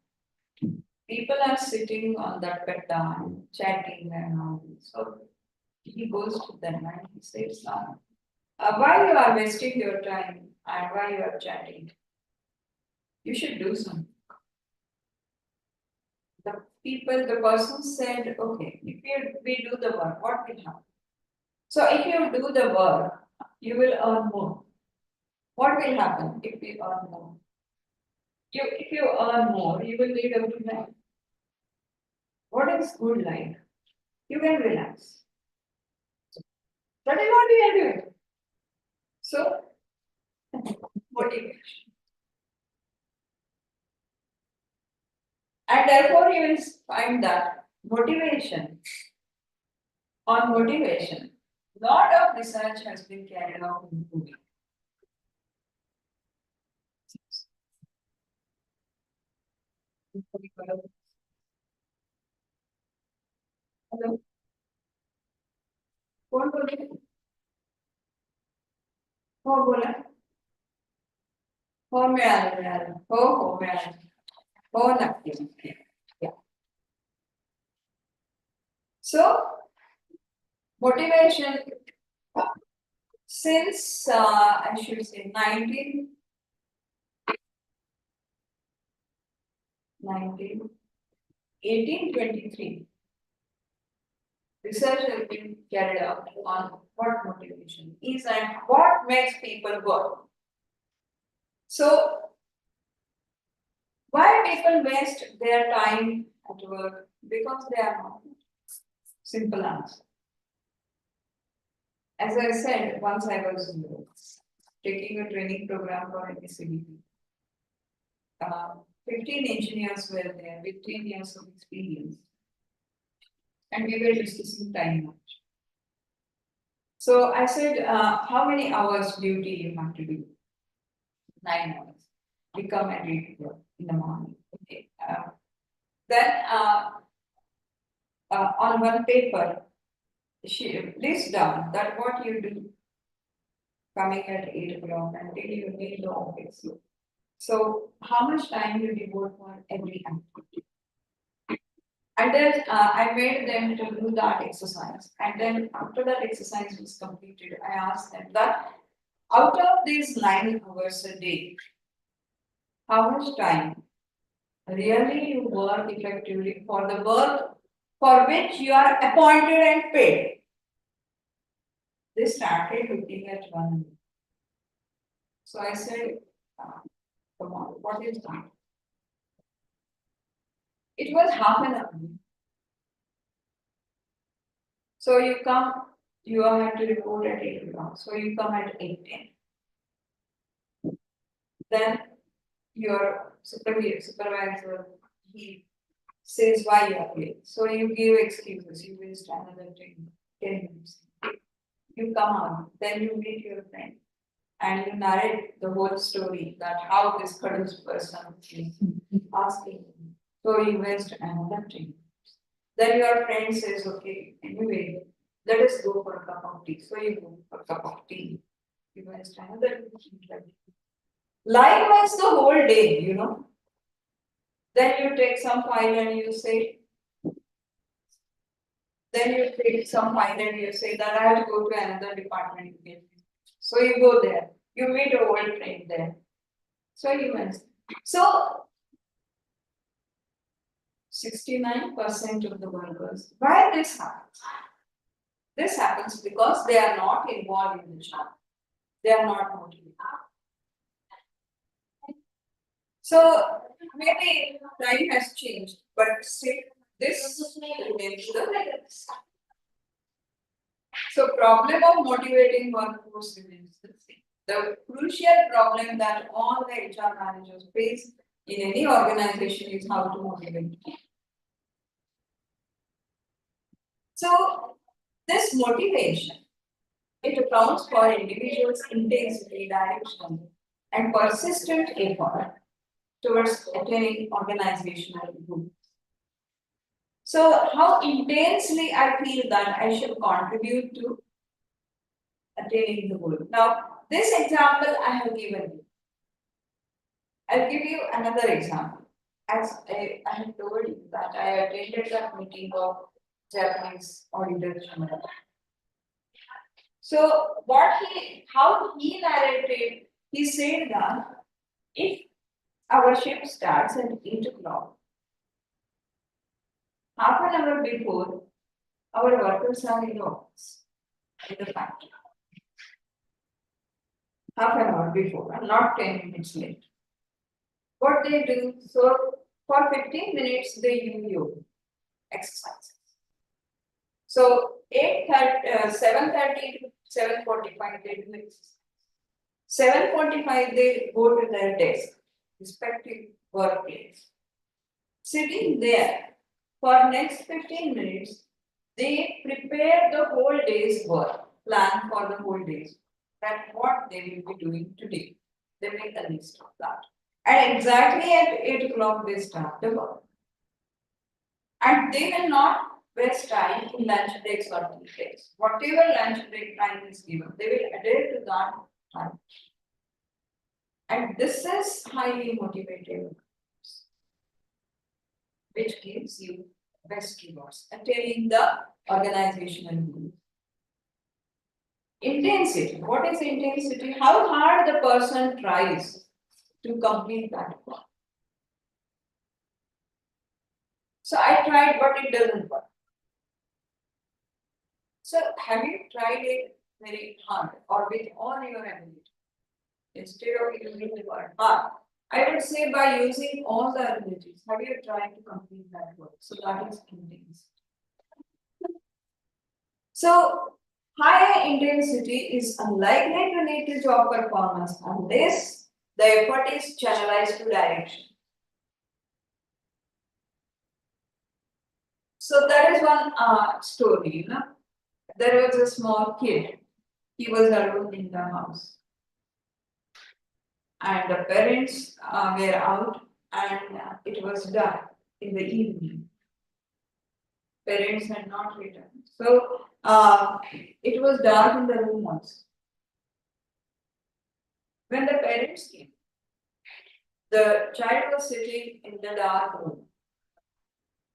Speaker 1: people are sitting on that petta and chatting and all. So he goes to them and he says, why you are wasting your time and why you are chatting? You should do something. The the person said, okay, we do the work, what will happen? So if you do the work, you will earn more. What will happen if we earn more? If you earn more, you will lead a good life. What is good life? You can relax. That is what we are doing. So, motivation. And therefore, you will find that motivation, lot of research has been carried out in improving. Hello, कौन बोल रहे हो बोला हो मिळालं हो मिळालं हो नक्की Yeah. So motivation since I should say 1823 research has been carried out on what motivation is and what makes people work. So why people waste their time at work? Because they are not. Simple answer. As I said, once I was taking a training program for MBA104. 15 engineers were there with 10 years of experience. And we were discussing time management. So I said, how many hours duty you have to do? 9 hours. We come and read in the morning. Okay. Then on one paper, she lists down that what you do coming at 8 o'clock until you leave the office. So how much time you devote for every activity? And then I made them to do that exercise. And then after that exercise was completed, I asked them that out of these 9 hours a day, how much time really you work effectively for the work for which you are appointed and paid? They started looking at one another. So I said, come on, what is that? It was half an hour. So you come, you have to report at 8 o'clock. So you come at 8:10. Then your supervisor, he says why you are late. So you give excuses, you waste another 10 minutes. You come out, then you meet your friend and you narrate the whole story that how this cuddles person is asking. So you waste another 10 minutes. Then your friend says, okay, anyway, let us go for a cup of tea. So you go for a cup of tea. You waste another 20. Likewise, the whole day, Then you take some file and you say, that I have to go to another department again. So you go there, you meet a old friend there. So you waste. So 69% of the workers, why this happens? This happens because they are not involved in the job. They are not motivated. So maybe time has changed, but still this remains the So problem of motivating workforce remains the same. The crucial problem that all the HR managers face in any organization is how to motivate. So this motivation, it accounts for individuals' intensity, direction, and persistent effort towards attaining organizational goals. So how intensely I feel that I should contribute to attaining the goal. Now, this example I have given you. I'll give you another example. As I have told you that I attended that meeting of Japanese Auditor General. So how he narrated, he said that if our shift starts at 8 o'clock, half an hour before, our workers are in the office, in the factory. Half an hour before, and not 10 minutes late. What they do, so for 15 minutes they use yoga exercises. So 7:30 to 7:45 they do exercise. 7:45 they go to their desk, respective workplace. Sitting there for next 15 minutes, they prepare the whole day's work, plan for the whole day's work. That's what they will be doing today. They make a list of that. And exactly at 8 o'clock they start the work. And they will not waste time in lunch breaks or tea breaks. Whatever lunch break time is given, they will adhere to that time. And this is highly motivated, which gives you best rewards, attaining the organizational goal. Intensity. What is intensity? How hard the person tries to complete that work. So I tried, but it doesn't work. So have you tried it very hard or with all your ability? Instead of using the word hard, I would say by using all the abilities, have you tried to complete that work? So that is intensity. So higher intensity is unlikely to lead to job performance unless the effort is channelized to direction. So that is one story, There was a small kid. He was alone in the house. And the parents were out and it was dark in the evening. Parents had not returned. So it was dark in the room also. When the parents came, the child was sitting in the dark room,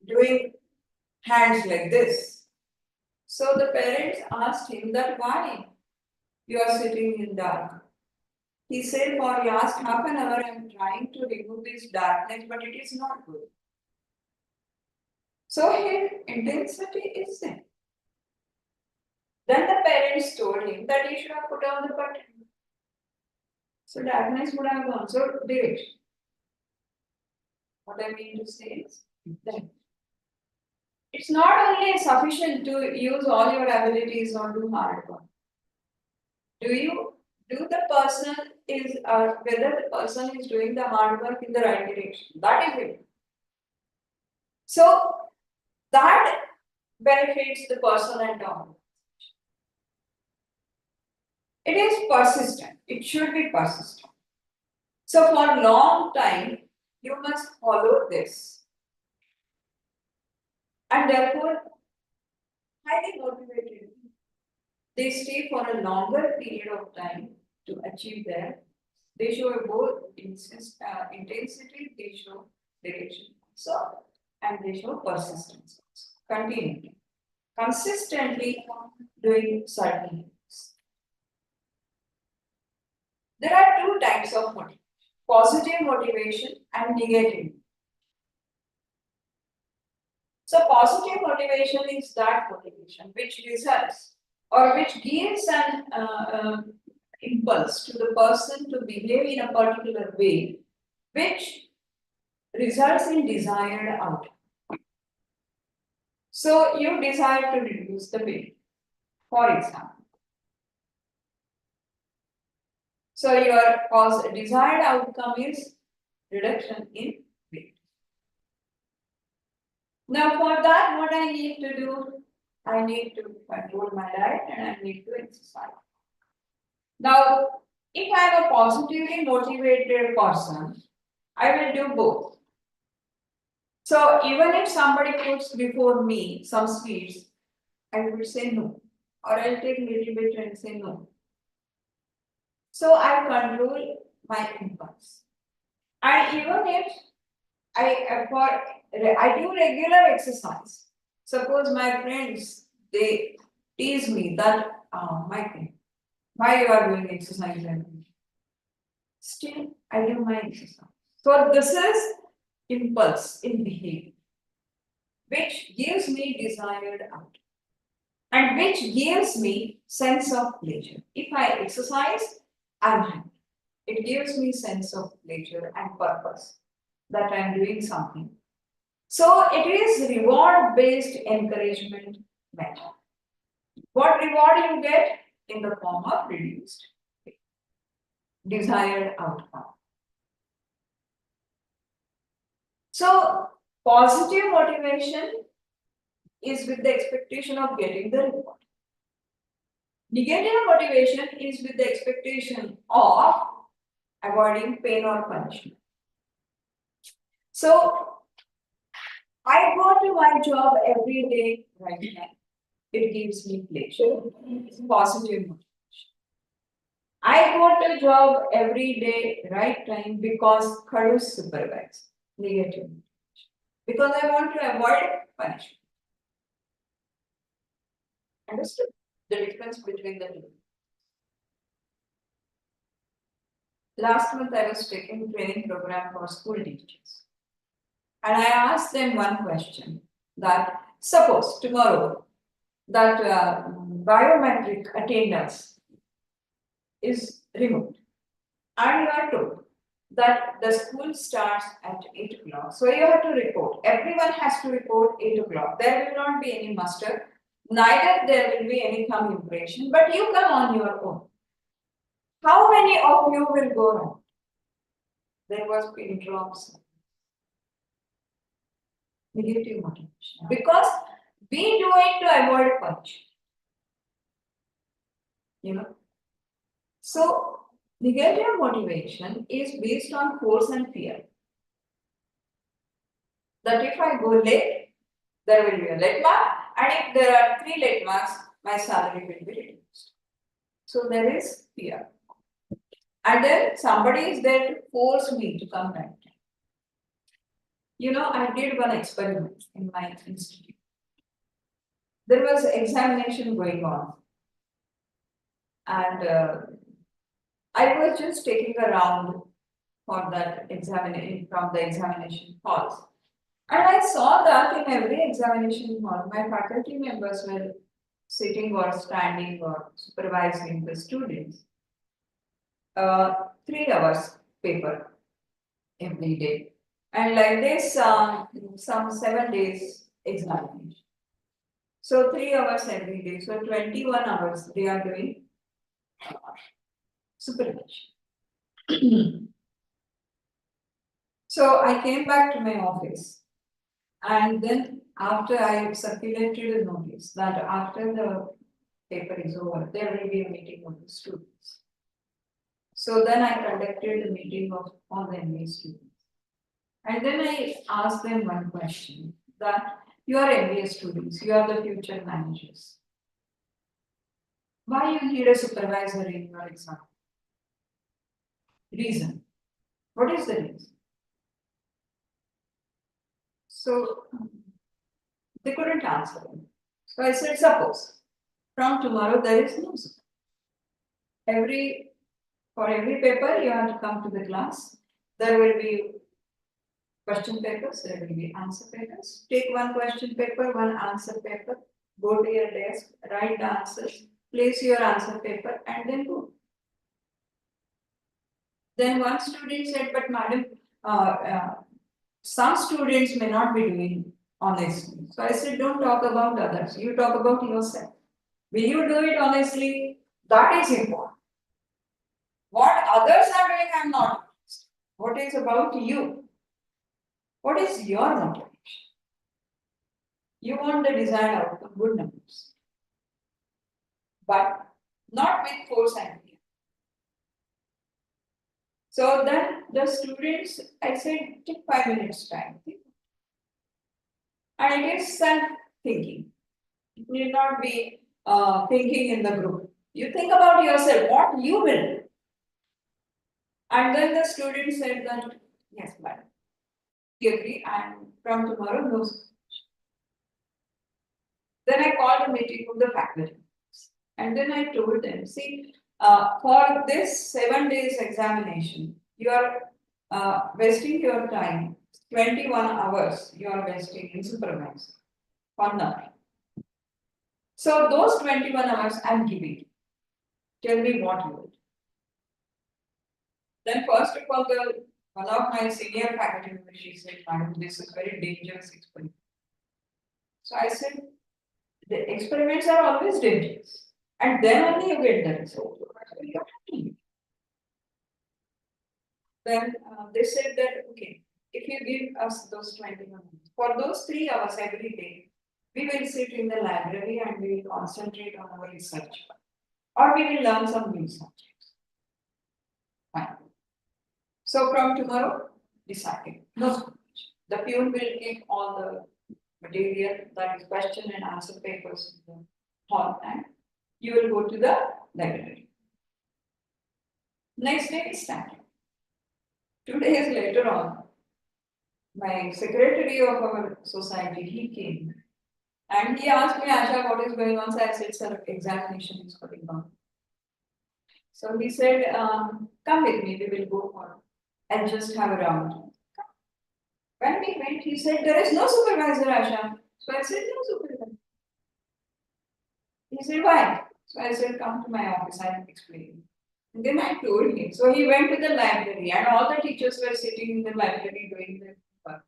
Speaker 1: doing hands like this. So the parents asked him that why you are sitting in dark. He said for last half an hour I am trying to remove this darkness, but it is not good. So his intensity is there. Then the parents told him that he should have put on the button. So darkness would have gone. So direction. What I mean to say is that it's not only sufficient to use all your abilities or do hard work. Do the person is whether the person is doing the hard work in the right direction? That is it. So that benefits the person and the organization. It is persistent. It should be persistent. So for long time, you must follow this. And therefore, highly motivated. They stay for a longer period of time to achieve their. They show both intensity, they show direction. So, and they show persistence. Continue. Consistently doing certain things. There are two types of motivation: positive motivation and negative. So positive motivation is that motivation which results or which gives an impulse to the person to behave in a particular way, which results in desired outcome. So you desire to reduce the weight, for example. So your desired outcome is reduction in weight. Now for that, what I need to do? I need to control my diet and I need to exercise. Now, if I am a positively motivated person, I will do both. So even if somebody puts before me some sweets, I will say no. Or I'll take a little bit and say no. So I control my impulse. And even if I do regular exercise. Suppose my friends, they tease me that, my friend, why you are doing exercise every day? Still, I do my exercise. So this is impulse in behavior. which gives me desired outcome and which gives me sense of pleasure. If I exercise, I'm happy. It gives me sense of pleasure and purpose that I'm doing something. So it is reward-based encouragement method. What reward you get? In the form of reduced desired outcome. So positive motivation is with the expectation of getting the reward. Negative motivation is with the expectation of avoiding pain or punishment. So I go to my job every day right now. It gives me pleasure. It's positive motivation. I go to job every day right time because Khadu supervise. Negative motivation. Because I want to avoid punishment. Understood the difference between the two? Last month I was taking training program for school teachers. And I asked them one question that suppose tomorrow that biometric attendance is removed and you are told that the school starts at 8 o'clock. So you have to report. Everyone has to report 8 o'clock. There will not be any muster, neither there will be any thumb impression, but you come on your own. How many of you will go around? There was pin drops. Negative motivation. Because we do it to avoid punishment. You know. So negative motivation is based on force and fear. That if I go late, there will be a late mark, and if there are 3 late marks, my salary will be reduced. So there is fear. And then somebody is there to force me to come right. You know, I did one experiment in my institute. There was examination going on. And I was just taking a round for that examination from the examination halls. And I saw that in every examination hall, my faculty members were sitting or standing or supervising the students. 3 hours paper every day. And like this, some 7 days examination. So 3 hours every day. So 21 hours they are doing supervision. So I came back to my office. And then after I circulated a notice that after the paper is over, there will be a meeting of the students. So then I conducted a meeting of all the MBA students. And then I asked them one question that you are MBA students, you are the future managers. Why you need a supervisor in your exam? Reason. What is the reason? So they couldn't answer me. So I said, suppose from tomorrow there is no supervisor. For every paper you have to come to the class. There will be question papers, there will be answer papers. Take one question paper, one answer paper, go to your desk, write the answers, place your answer paper, and then go. Then one student said, but madam, some students may not be doing honestly. So I said, don't talk about others, you talk about yourself. Will you do it honestly? That is important. What others are doing, I'm not. What is about you? What is your motivation? You want the desired outcome, good numbers. But not with force and fear. So then the students, I said, take 5 minutes time. And it is self-thinking. It need not be thinking in the group. You think about yourself, what you will do. And then the student said that, yes, madam. We agree, and from tomorrow, no. Then I called a meeting of the faculty. And then I told them, see, for this 7 days examination, you are wasting your time, 21 hours you are wasting in supervising for nothing. So those 21 hours I'm giving. Tell me what you will do. Then first of all, one of my senior faculty members, she said, "Madam, this is very dangerous experiment." So I said, the experiments are always dangerous. And then only you get the result. So you have to. Then they said that, okay, if you give us those 21 hours, for those 3 hours every day, we will sit in the library and we will concentrate on our research. Or we will learn some new subjects. Fine. So from tomorrow, decided. No, the peon will keep all the material, that is question and answer papers in the hall, and you will go to the library. Next day we started. 2 days later on, my secretary of our society, he came and he asked me, Asha, what is going on? So I said, sir, examination is going on. So he said, come with me, we will go for, and just have a round. When we went, he said, there is no supervisor, Asha. So I said, no supervisor. He said, why? So I said, come to my office, I will explain. And then I told him. So he went to the library and all the teachers were sitting in the library doing their work.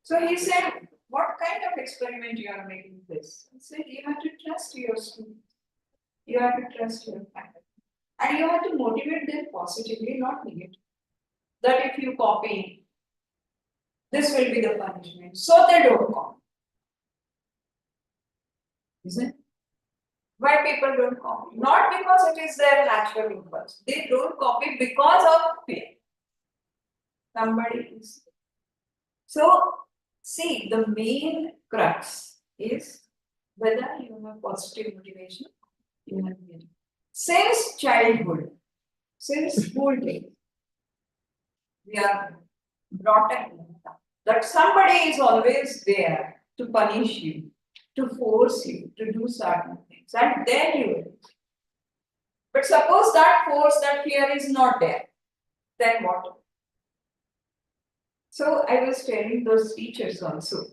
Speaker 1: So he said, what kind of experiment you are making this? I said, you have to trust your students. You have to trust your faculty. And you have to motivate them positively, not negatively. That if you copy, this will be the punishment. So they don't copy. Isn't it? Why people don't copy? Not because it is their natural impulse. They don't copy because of fear. Somebody is. So, see, the main crux is whether you have positive motivation. You have fear. Since childhood, since school days, we are brought up that somebody is always there to punish you, to force you to do certain things, and then you will. But suppose that force, that fear is not there, then what? So I was telling those teachers also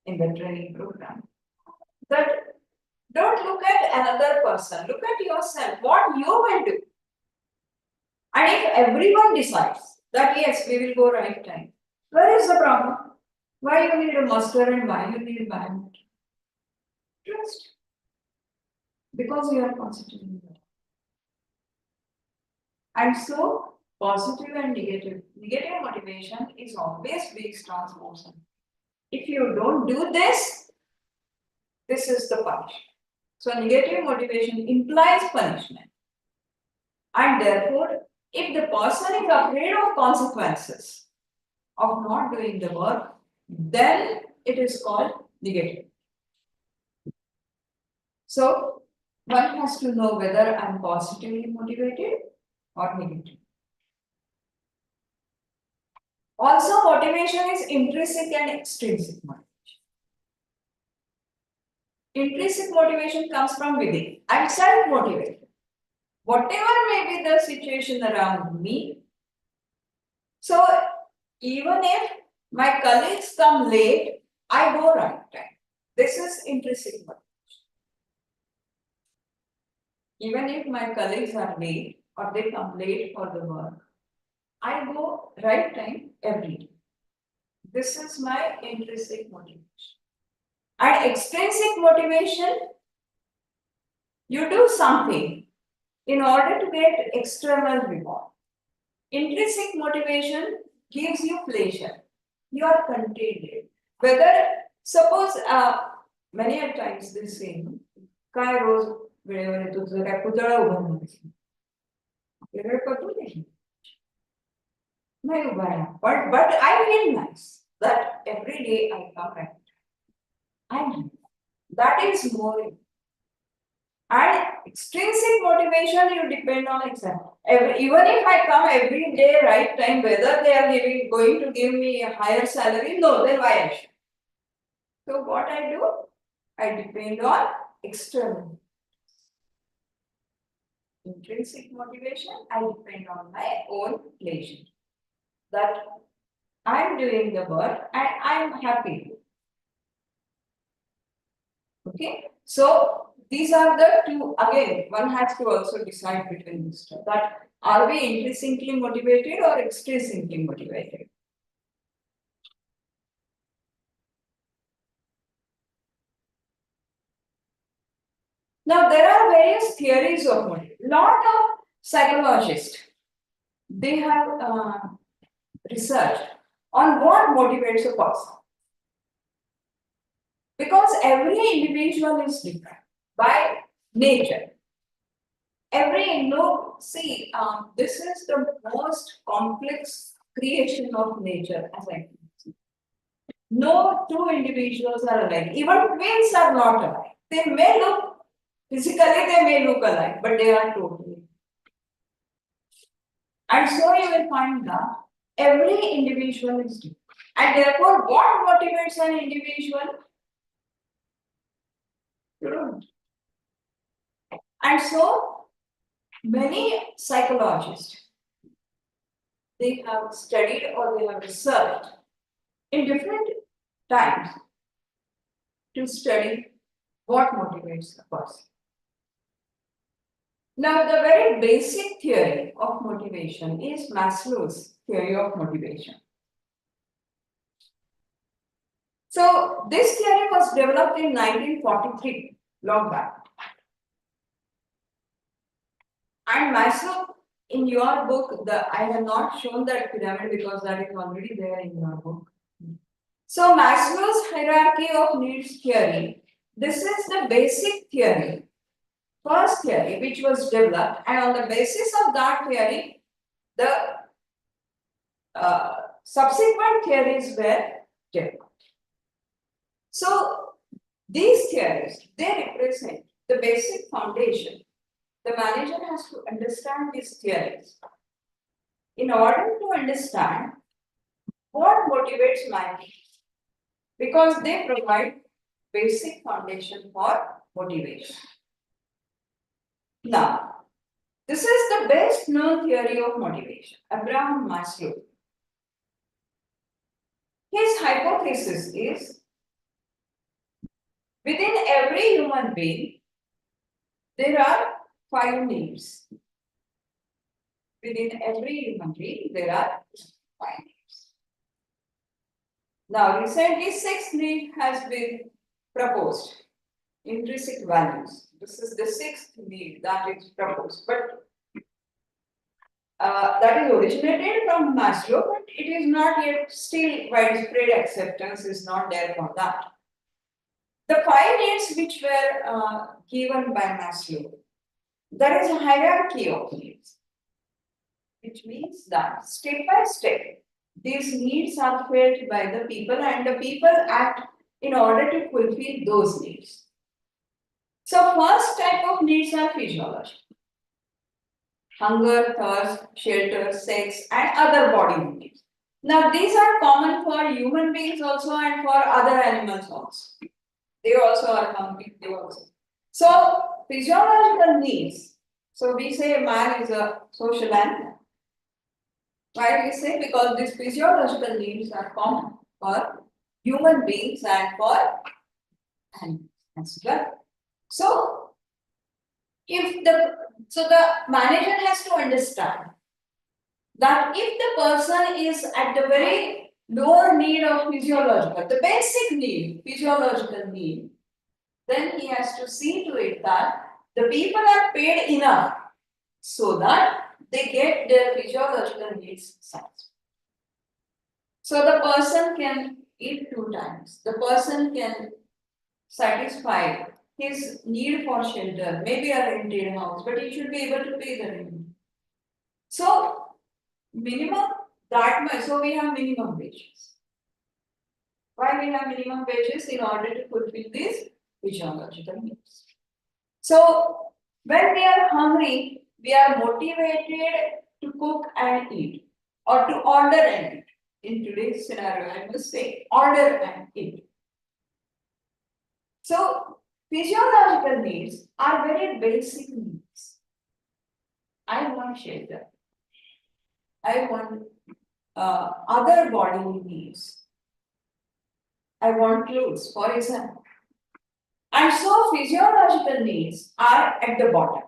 Speaker 1: in the training program that don't look at another person, look at yourself, what you will do. And if everyone decides that yes, we will go right time, where is the problem? Why you need a master and why you need a band? Trust. Because you are concentrating on that. And so, positive and negative. Negative motivation is always based on emotion. If you don't do this, this is the punishment. So, negative motivation implies punishment. And therefore, if the person is afraid of consequences of not doing the work, then it is called negative. So, one has to know whether I'm positively motivated or negative. Also, motivation is intrinsic and extrinsic motivation. Intrinsic motivation comes from within. I'm self-motivated. Whatever may be the situation around me. So, even if my colleagues come late, I go right time. This is intrinsic motivation. Even if my colleagues are late or they come late for the work, I go right time every day. This is my intrinsic motivation. And extrinsic motivation, you do something in order to get external reward. Intrinsic motivation gives you pleasure. You are contented. Whether, suppose, many a times they say, काय रोज वेळेवर येतो तुझं काय पुतळा उभारणार वेगळं करतो नाही उभा but I feel nice that every day I come back. And that is more. And extrinsic motivation you depend on exam. Even if I come every day right time, whether they are going to give me a higher salary, no, then why I should? So what I do? I depend on external. intrinsic motivation, I depend on my own pleasure. That I'm doing the work and I'm happy. Okay, so these are the two. Again, one has to also decide between these two. That are we intrinsically motivated or extrinsically motivated? Now, there are various theories of motivation. Lot of psychologists, they have researched on what motivates a person. Because every individual is different by nature. This is the most complex creation of nature, as I can see. No two individuals are alike. Even twins are not alike. They may look physically, they may look alike, but they are totally. And so you will find that every individual is different. And therefore, what motivates an individual? You don't know. And so, many psychologists, they have studied or they have researched in different times to study what motivates a person. Now, the very basic theory of motivation is Maslow's theory of motivation. So, this theory was developed in 1943, long back. And Maslow, in your book, I have not shown that pyramid because that is already there in your book. So, Maslow's hierarchy of needs theory, this is the basic theory, first theory, which was developed, and on the basis of that theory, the subsequent theories were developed. So, these theories, they represent the basic foundation. The manager has to understand these theories in order to understand what motivates my needs, because they provide basic foundation for motivation. Now, this is the best known theory of motivation, Abraham Maslow. His hypothesis is within every human being, there are 5 needs. Within every human being, there are 5 needs. Now, recently, 6th need has been proposed. Intrinsic values. This is the 6th need that is proposed, but that is originated from Maslow, but it is not yet still widespread acceptance is not there for that. The 5 needs which were given by Maslow, there is a hierarchy of needs, which means that step by step, these needs are felt by the people and the people act in order to fulfill those needs. So, first type of needs are physiological. Hunger, thirst, shelter, sex, and other body needs. Now, these are common for human beings also and for other animals also. They also are hungry, they also. So, physiological needs. So, we say man is a social animal. Why we say? Because these physiological needs are common for human beings and for animals as well. So, the manager has to understand that if the person is at the very lower need of physiological, the basic need, physiological need, then he has to see to it that the people are paid enough so that they get their physiological needs satisfied. So the person can eat 2 times, the person can satisfy his need for shelter, maybe a rented house, but he should be able to pay the rent. So, minimum that much, so we have minimum wages. Why we have minimum wages? In order to fulfill these physiological needs. So, when we are hungry, we are motivated to cook and eat or to order and eat. In today's scenario, I must say order and eat. So, physiological needs are very basic needs. I want shelter. I want other bodily needs. I want clothes, for example. And so physiological needs are at the bottom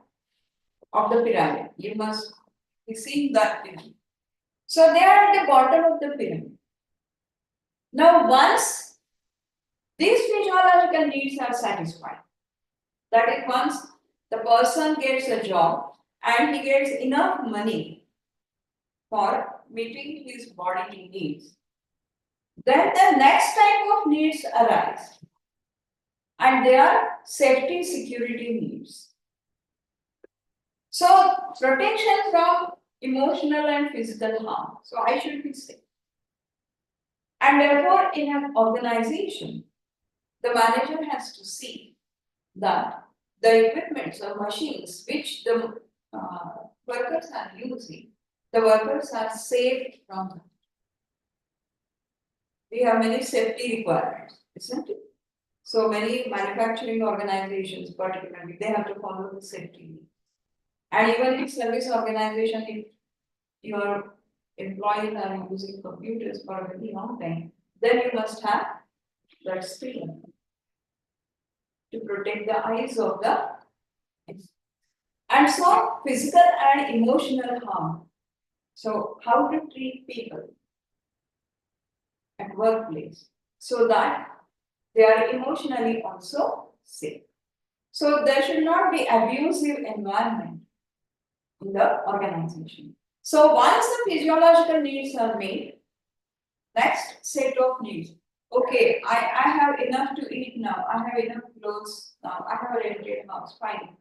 Speaker 1: of the pyramid. You must be seeing that pyramid. So they are at the bottom of the pyramid. Now, once these physiological needs are satisfied, that is, once the person gets a job and he gets enough money for meeting his bodily needs, then the next type of needs arise, and they are safety security needs. So, protection from emotional and physical harm. So, I should be safe. And therefore, in an organization, the manager has to see that the equipments or machines which the workers are using, the workers are safe from them. We have many safety requirements, isn't it? So many manufacturing organizations, particularly, they have to follow the safety needs. And even in service organization, if your employees are using computers for a very long time, then you must have that screen to protect the eyes of the. And so physical and emotional harm. So how to treat people at workplace so that they are emotionally also safe. So there should not be abusive environment in the organization. So once the physiological needs are made, next set of needs. Okay, I have enough to eat now. I have enough clothes now. I have a rented house. Fine.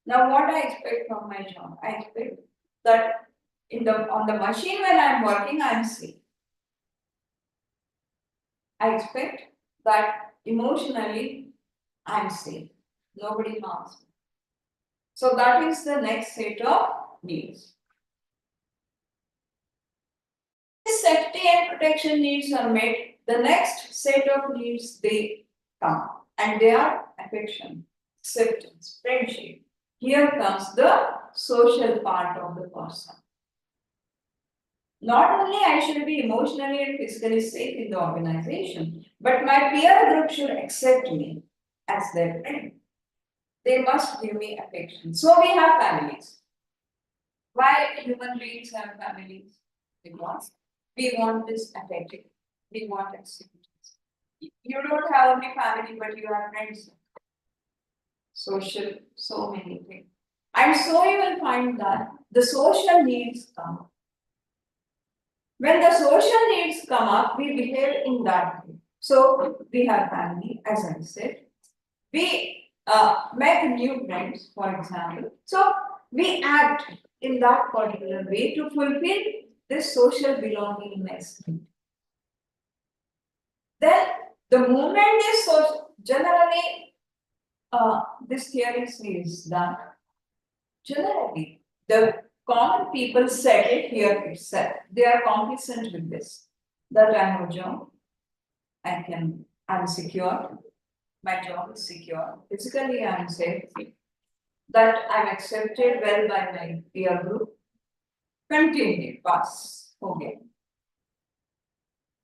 Speaker 1: Now what I expect from my job? I expect that on the machine when I'm working, I'm safe. I expect that emotionally I'm safe. Nobody harms me. So that is the next set of needs. Safety and protection needs are met. The next set of needs they come, and they are affection, acceptance, friendship. Here comes the social part of the person. Not only I should be emotionally and physically safe in the organization, but my peer group should accept me as their friend. They must give me affection. So we have families. Why human beings have families? Because we want this affection. We want acceptance. You don't have only family, but you have friends. Social, so many things. And so you will find that the social needs come. When the social needs come up, we behave in that way. So we have family, as I said. We make new friends, for example. So we act in that particular way to fulfill this social belongingness. Then the movement is so generally, this theory says that generally the common people set it here itself. They are complacent with this. That I have a job, I'm secure, my job is secure, physically I'm safe, that I'm accepted well by my peer group. Continue, pass, okay.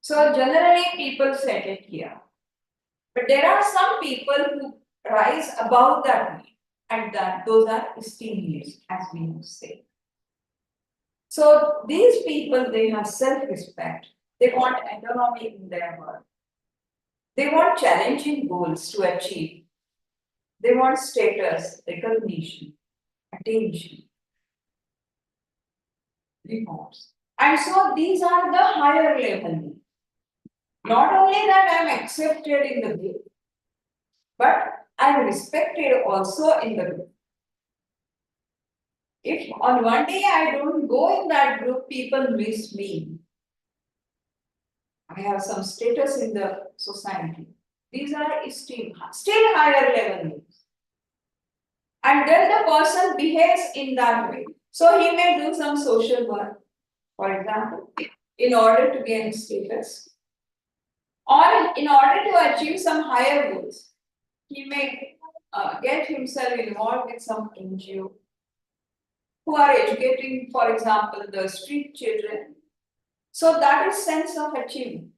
Speaker 1: So generally people set it here. But there are some people who rise above that need, and that those are esteem needs, as we would say. So these people, they have self-respect. They want autonomy in their work. They want challenging goals to achieve. They want status, recognition, attention, rewards. And so these are the higher level needs. Not only that I am accepted in the group, but I am respected also in the group. If on one day I don't go in that group, people miss me. I have some status in the society. These are esteem, still higher level needs. And then the person behaves in that way. So he may do some social work, for example, in order to gain status, or in order to achieve some higher goals. He may get himself involved with some NGO. who are educating, for example, the street children. So that is sense of achievement.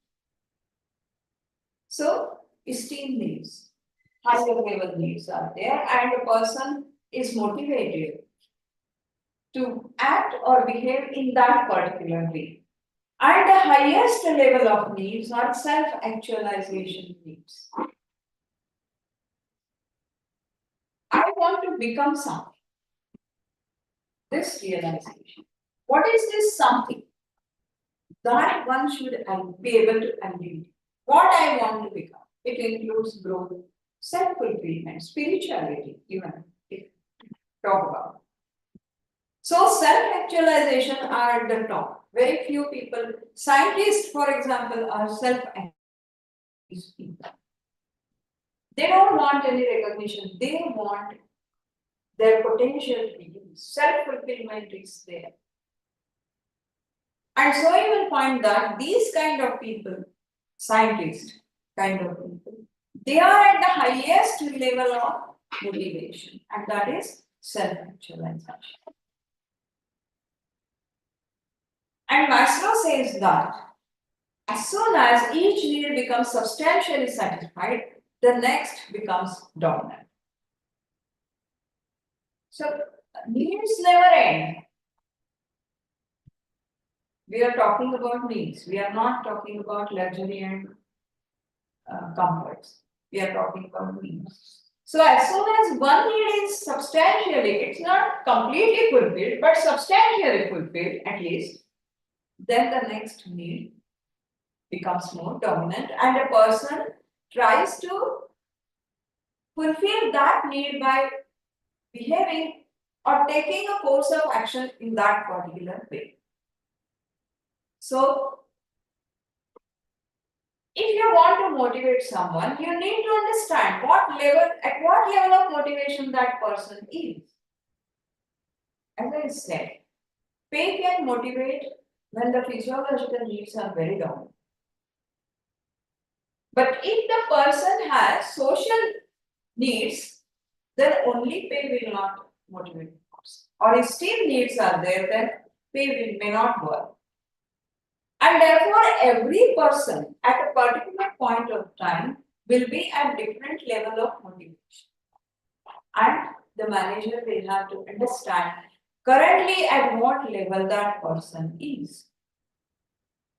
Speaker 1: So esteem needs, higher level needs are there, and the person is motivated to act or behave in that particular way. And the highest level of needs are self-actualization needs. I want to become something. This realization. What is this something? That one should be able to identify. What I want to become. It includes growth, self-fulfillment, spirituality, even if talk about. So self-actualization are at the top. Very few people, scientists, for example, are self-actualized people. They don't want any recognition. They want their potential to be used. Self-fulfillment is there. And so you will find that these kind of people, scientists kind of people, they are at the highest level of motivation, and that is self-actualization. And Maslow says that as soon as each need becomes substantially satisfied, the next becomes dominant. So needs never end. We are talking about needs. We are not talking about luxury and comforts. We are talking about needs. So as soon as one need is substantially, it's not completely fulfilled, but substantially fulfilled at least, then the next need becomes more dominant, and a person tries to fulfill that need by behaving or taking a course of action in that particular way. So, if you want to motivate someone, you need to understand at what level of motivation that person is. As I said, pay can motivate when the physiological needs are very down. But if the person has social needs, then only pay will not motivate the person. Or if esteem needs are there, then pay may not work. And therefore, every person at a particular point of time will be at different level of motivation. And the manager will have to understand currently at what level that person is.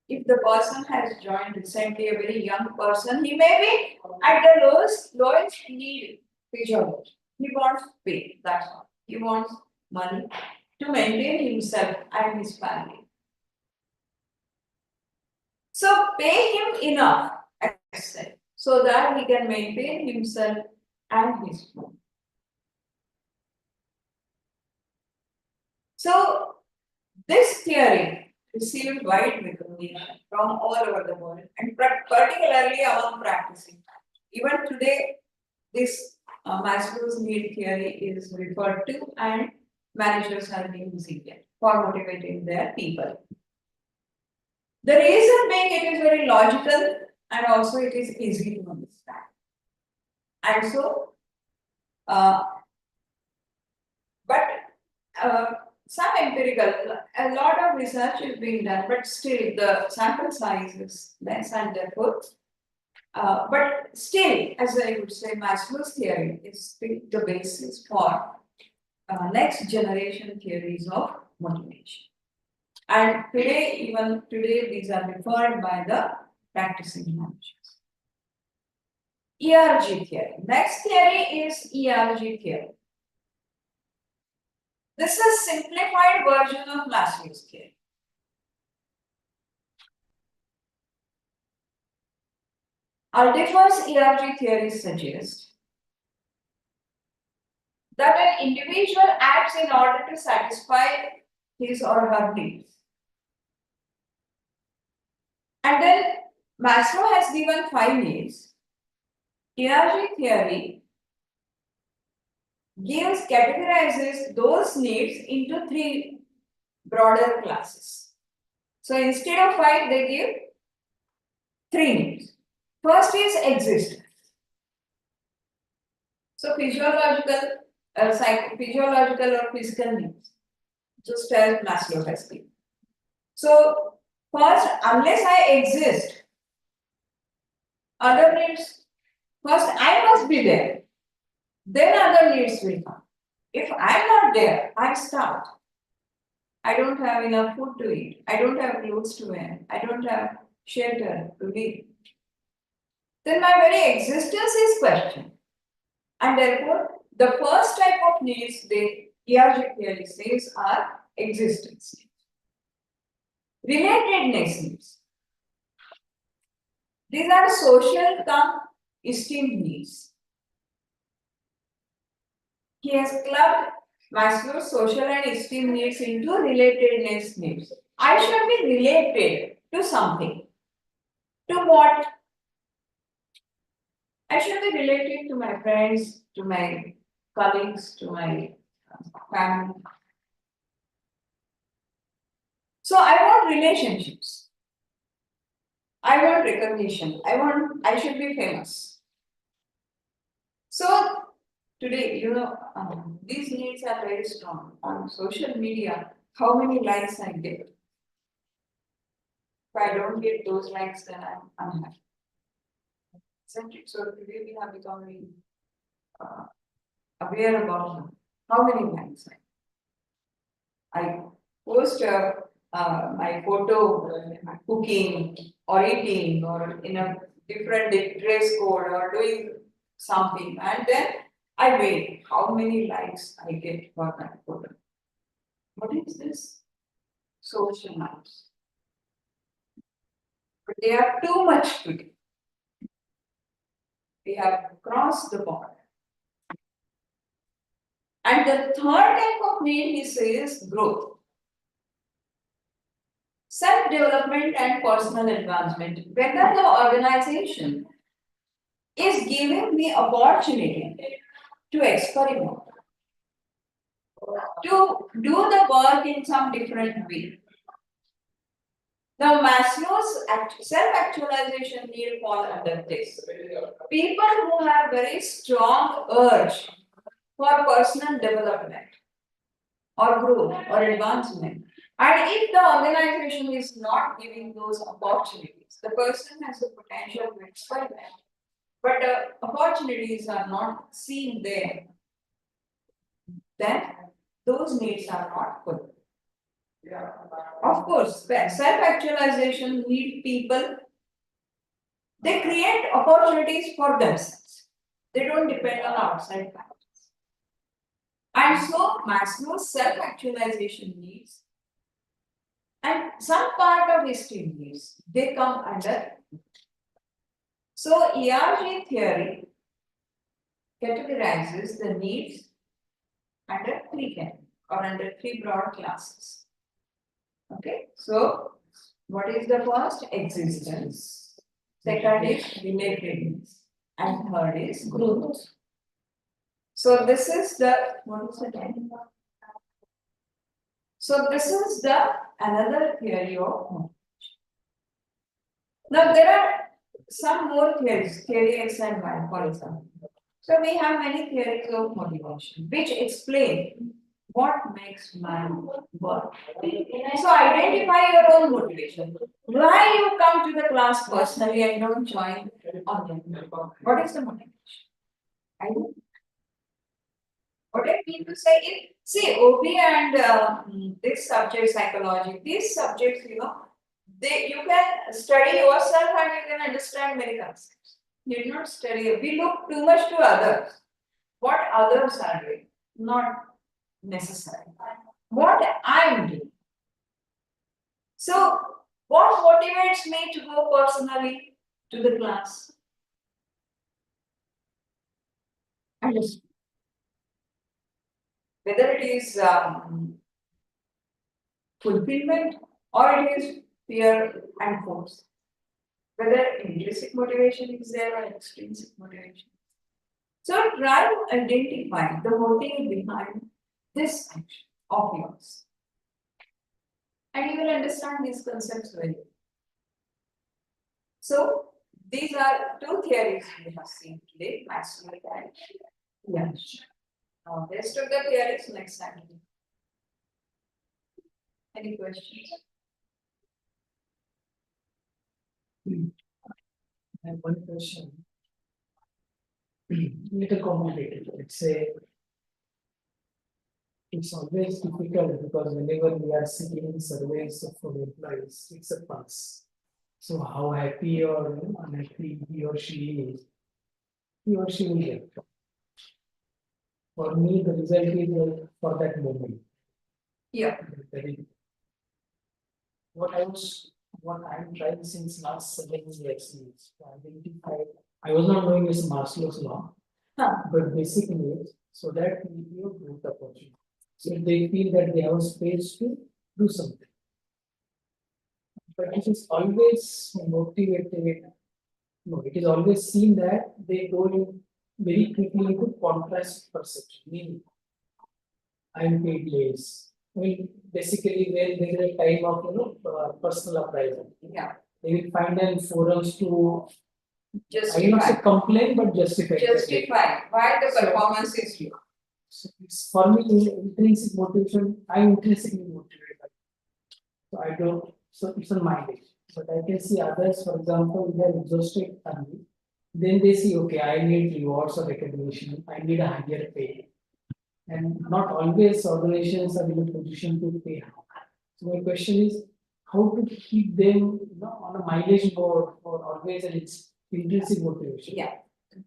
Speaker 1: If the person has joined recently, a very young person, he may be at the lowest need physiology. He wants pay, that's all. He wants money to maintain himself and his family. So pay him enough, as I said, so that he can maintain himself and his family. So this theory received wide recognition from all over the world, and particularly among practicing. Even today, this Maslow's need theory is referred to, and managers are being using it for motivating their people. The reason being it is very logical and also it is easy to understand. And so, some empirical, a lot of research is being done, but still the sample size is less, and therefore, but still, as I would say, Maslow's theory is the basis for next generation theories of motivation. And even today, these are referred by the practicing managers. ERG theory. Next theory is ERG theory. This is simplified version of Maslow's theory. Aldiffer's ERG theory suggests that an individual acts in order to satisfy his or her needs. And then Maslow has given 5 needs. ERG theory categorizes those needs into 3 broader classes. So instead of 5, they give 3 needs. First is existence. So physiological or physical needs. just as Maslow has given. So, first, unless I exist, other needs, first I must be there, then other needs will come. If I'm not there, I'm starved. I don't have enough food to eat. I don't have clothes to wear. I don't have shelter to live. Then my very existence is questioned. And therefore, the first type of needs the ERG clearly says are existence needs. Relatedness needs. These are social cum esteem needs. He has clubbed Maslow's social and esteem needs into relatedness needs. I should be related to something. To what? I should be related to my friends, to my colleagues, to my family. So I want relationships. I want recognition. I should be famous. So today, these needs are very strong. On social media, how many likes I get? If I don't get those likes, then I'm unhappy. Isn't it? So today we have become very aware about how many likes I post my photo cooking or eating or in a different dress code or doing something, and then I wait how many likes I get for that photo. What is this? Social norms. But they are too much today. We have crossed the border. And the third type of need, he says, growth. Self-development and personal advancement. Whether the organization is giving me opportunity to experiment, to do the work in some different way. Now, Maslow's self-actualization need fall under this. People who have very strong urge for personal development or growth or advancement. And if the organization is not giving those opportunities, the person has the potential to experiment, but the opportunities are not seen there, then those needs are not fulfilled. Of course, self-actualization need people, they create opportunities for themselves. They don't depend on outside factors. And so Maslow's self-actualization needs and some part of esteem needs, they come under. So ERG theory categorizes the needs under three categories or under three broad classes. Okay, so what is the first? Existence. Second is relatedness. And third is growth. So this is the, what is the name? So this is the another theory of motivation. Now there are some more theories, theory X and Y, for example. So we have many theories of motivation which explain what makes man work. So identify your own motivation. Why you come to the class personally and don't join online? What is the motivation? I don't. What I mean to say is, see, OB and this subject psychology, these subjects, you can study yourself and you can understand many concepts. You need not study. We look too much to others. What others are doing, not necessary. What I'm doing. So, what motivates me to go personally to the class? Understand. Whether it is fulfillment or it is fear and force. Whether intrinsic motivation is there or extrinsic motivation. So try to identify the motive behind this action of yours. And you will understand these concepts very well. So these are two theories we have seen today, Maslow and Young. Now rest of the theories next time. Any questions?
Speaker 2: I have one question. Little complicated. It's always difficult because whenever we are seeing surveys of employees, it's a pulse. So how happy or unhappy he or she will get. For me, the result is for that moment.
Speaker 1: Yeah.
Speaker 2: Very- what I'm trying since last 7 years is to identify. I was not knowing this Maslow's law,
Speaker 1: Huh.
Speaker 2: but basically, so that we give a growth opportunity. So they feel that they have a space to do something. But it is always motivated. No, it is always seen that they go in very quickly into contrast perception. Meaning, I'm paid less. I mean, basically, when there is a time of personal appraisal,
Speaker 1: Yeah.
Speaker 2: they will find an forums to I will not say
Speaker 1: Justify.
Speaker 2: complain but justify.
Speaker 1: Justify why the
Speaker 2: So-
Speaker 1: performance is low.
Speaker 2: So it's for me intrinsic motivation. I'm intrinsically motivated. So I don't. So it's on my day. But I can see others, for example, they are exhausted early. Then they see, okay, I need rewards or recognition. I need a higher pay. And not always organizations are in a position to pay high. So my question is, how to keep them, on a mileage board or always an intrinsic motivation.
Speaker 1: Yeah.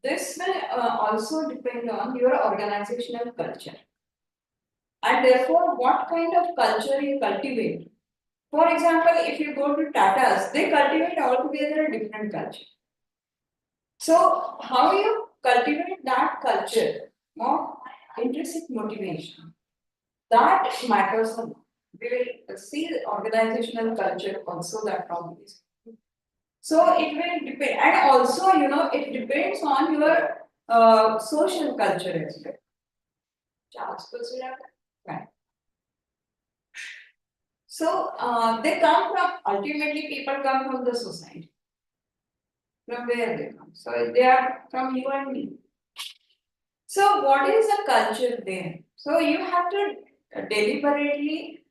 Speaker 1: This will also depend on your organizational culture. And therefore, what kind of culture you cultivate. For example, if you go to Tata's, they cultivate altogether a different culture. So, how you cultivate that culture of intrinsic motivation, that matters a lot. We will see the organizational culture also that probably. So it will depend, and also it depends on your social culture as well. Charles, consider that. Right. So they come from ultimately people come from the society. From where they come? So they are from you and me. So what is the culture there? So you have to deliberately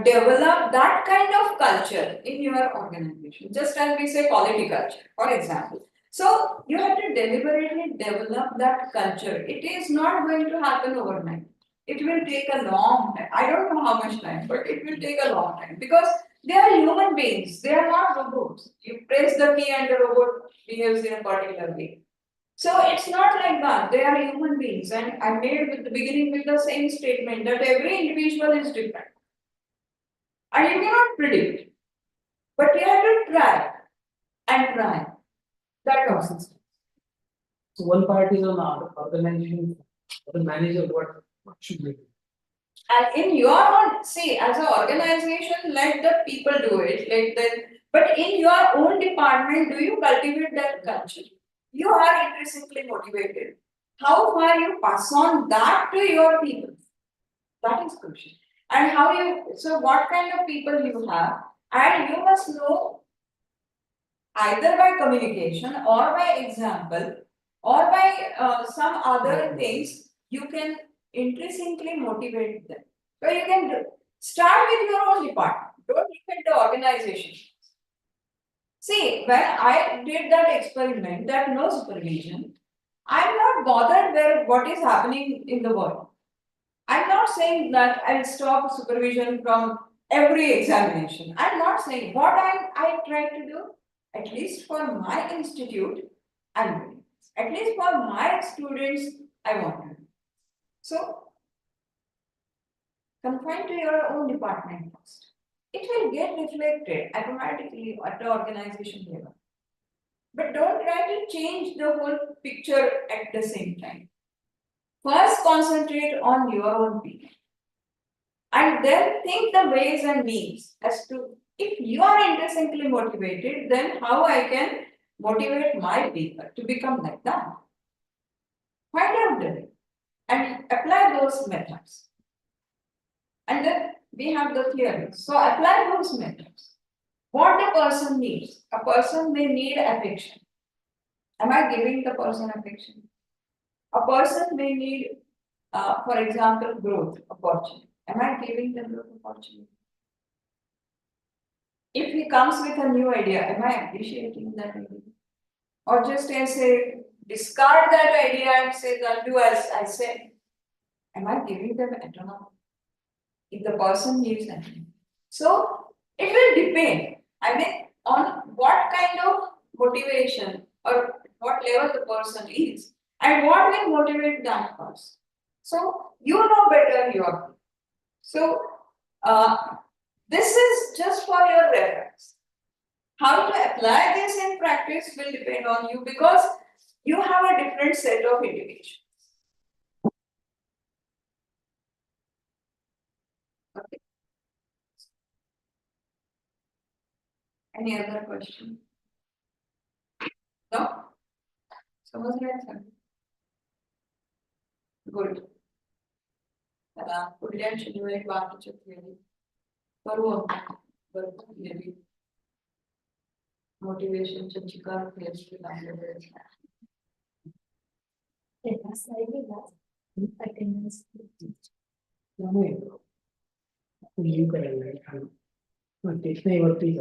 Speaker 1: develop that kind of culture in your organization. Just as we say quality culture, for example. So you have to deliberately develop that culture. It is not going to happen overnight. It will take a long time. I don't know how much time, but it will take a long time because they are human beings. They are not robots. You press the key and the robot behaves in a particular way. So it's not like that. They are human beings, and I made with the beginning with the same statement that every individual is different. And you cannot predict, but you have to try and try. That also.
Speaker 2: So one part is on the organization, the manager, what should they do?
Speaker 1: And in your own, see, as an organization, let the people do it, let them. But in your own department, do you cultivate that culture? You are intrinsically motivated. How far you pass on that to your people? That is crucial. And how you, so what kind of people you have, and you must know either by communication or by example or by some other things, you can intrinsically motivate them. So you can start with your own department. Don't look at the organization. See, when I did that experiment, that no supervision, I'm not bothered where what is happening in the world. I'm not saying that I'll stop supervision from every examination. I'm not saying what I try to do, at least for my institute, I'm doing. At least for my students, I want to do. So confine to your own department first. It will get reflected automatically at the organization level. But don't try to change the whole picture at the same time. First, concentrate on your own people. And then think the ways and means as to if you are intrinsically motivated, then how I can motivate my people to become like that. Find out them and apply those methods. And then we have the theories. So apply those methods. What the person needs. A person may need affection. Am I giving the person affection? A person may need, for example, growth opportunity. Am I giving them growth opportunity? if he comes with a new idea, am I appreciating that idea? Or just I say, discard that idea and say, don't do as I say. Am I giving them autonomy? If the person needs anything. So it will depend, I mean, on what kind of motivation or what level the person is and what will motivate that person. So you know better your. So this is just for your reference. How to apply this in practice will depend on you because you have a different set of individuals. Okay. Any other question? No? समझ रहे हैं sir? Good. पुढल्या शनिवारी बाकीच्या theory करू आपण. बरोबर maybe motivation च्या चिकार फेस केला आपल्याकडे.
Speaker 2: attendance. त्यामुळे लिव्ह करायला लागेल. मग ते नाही वरती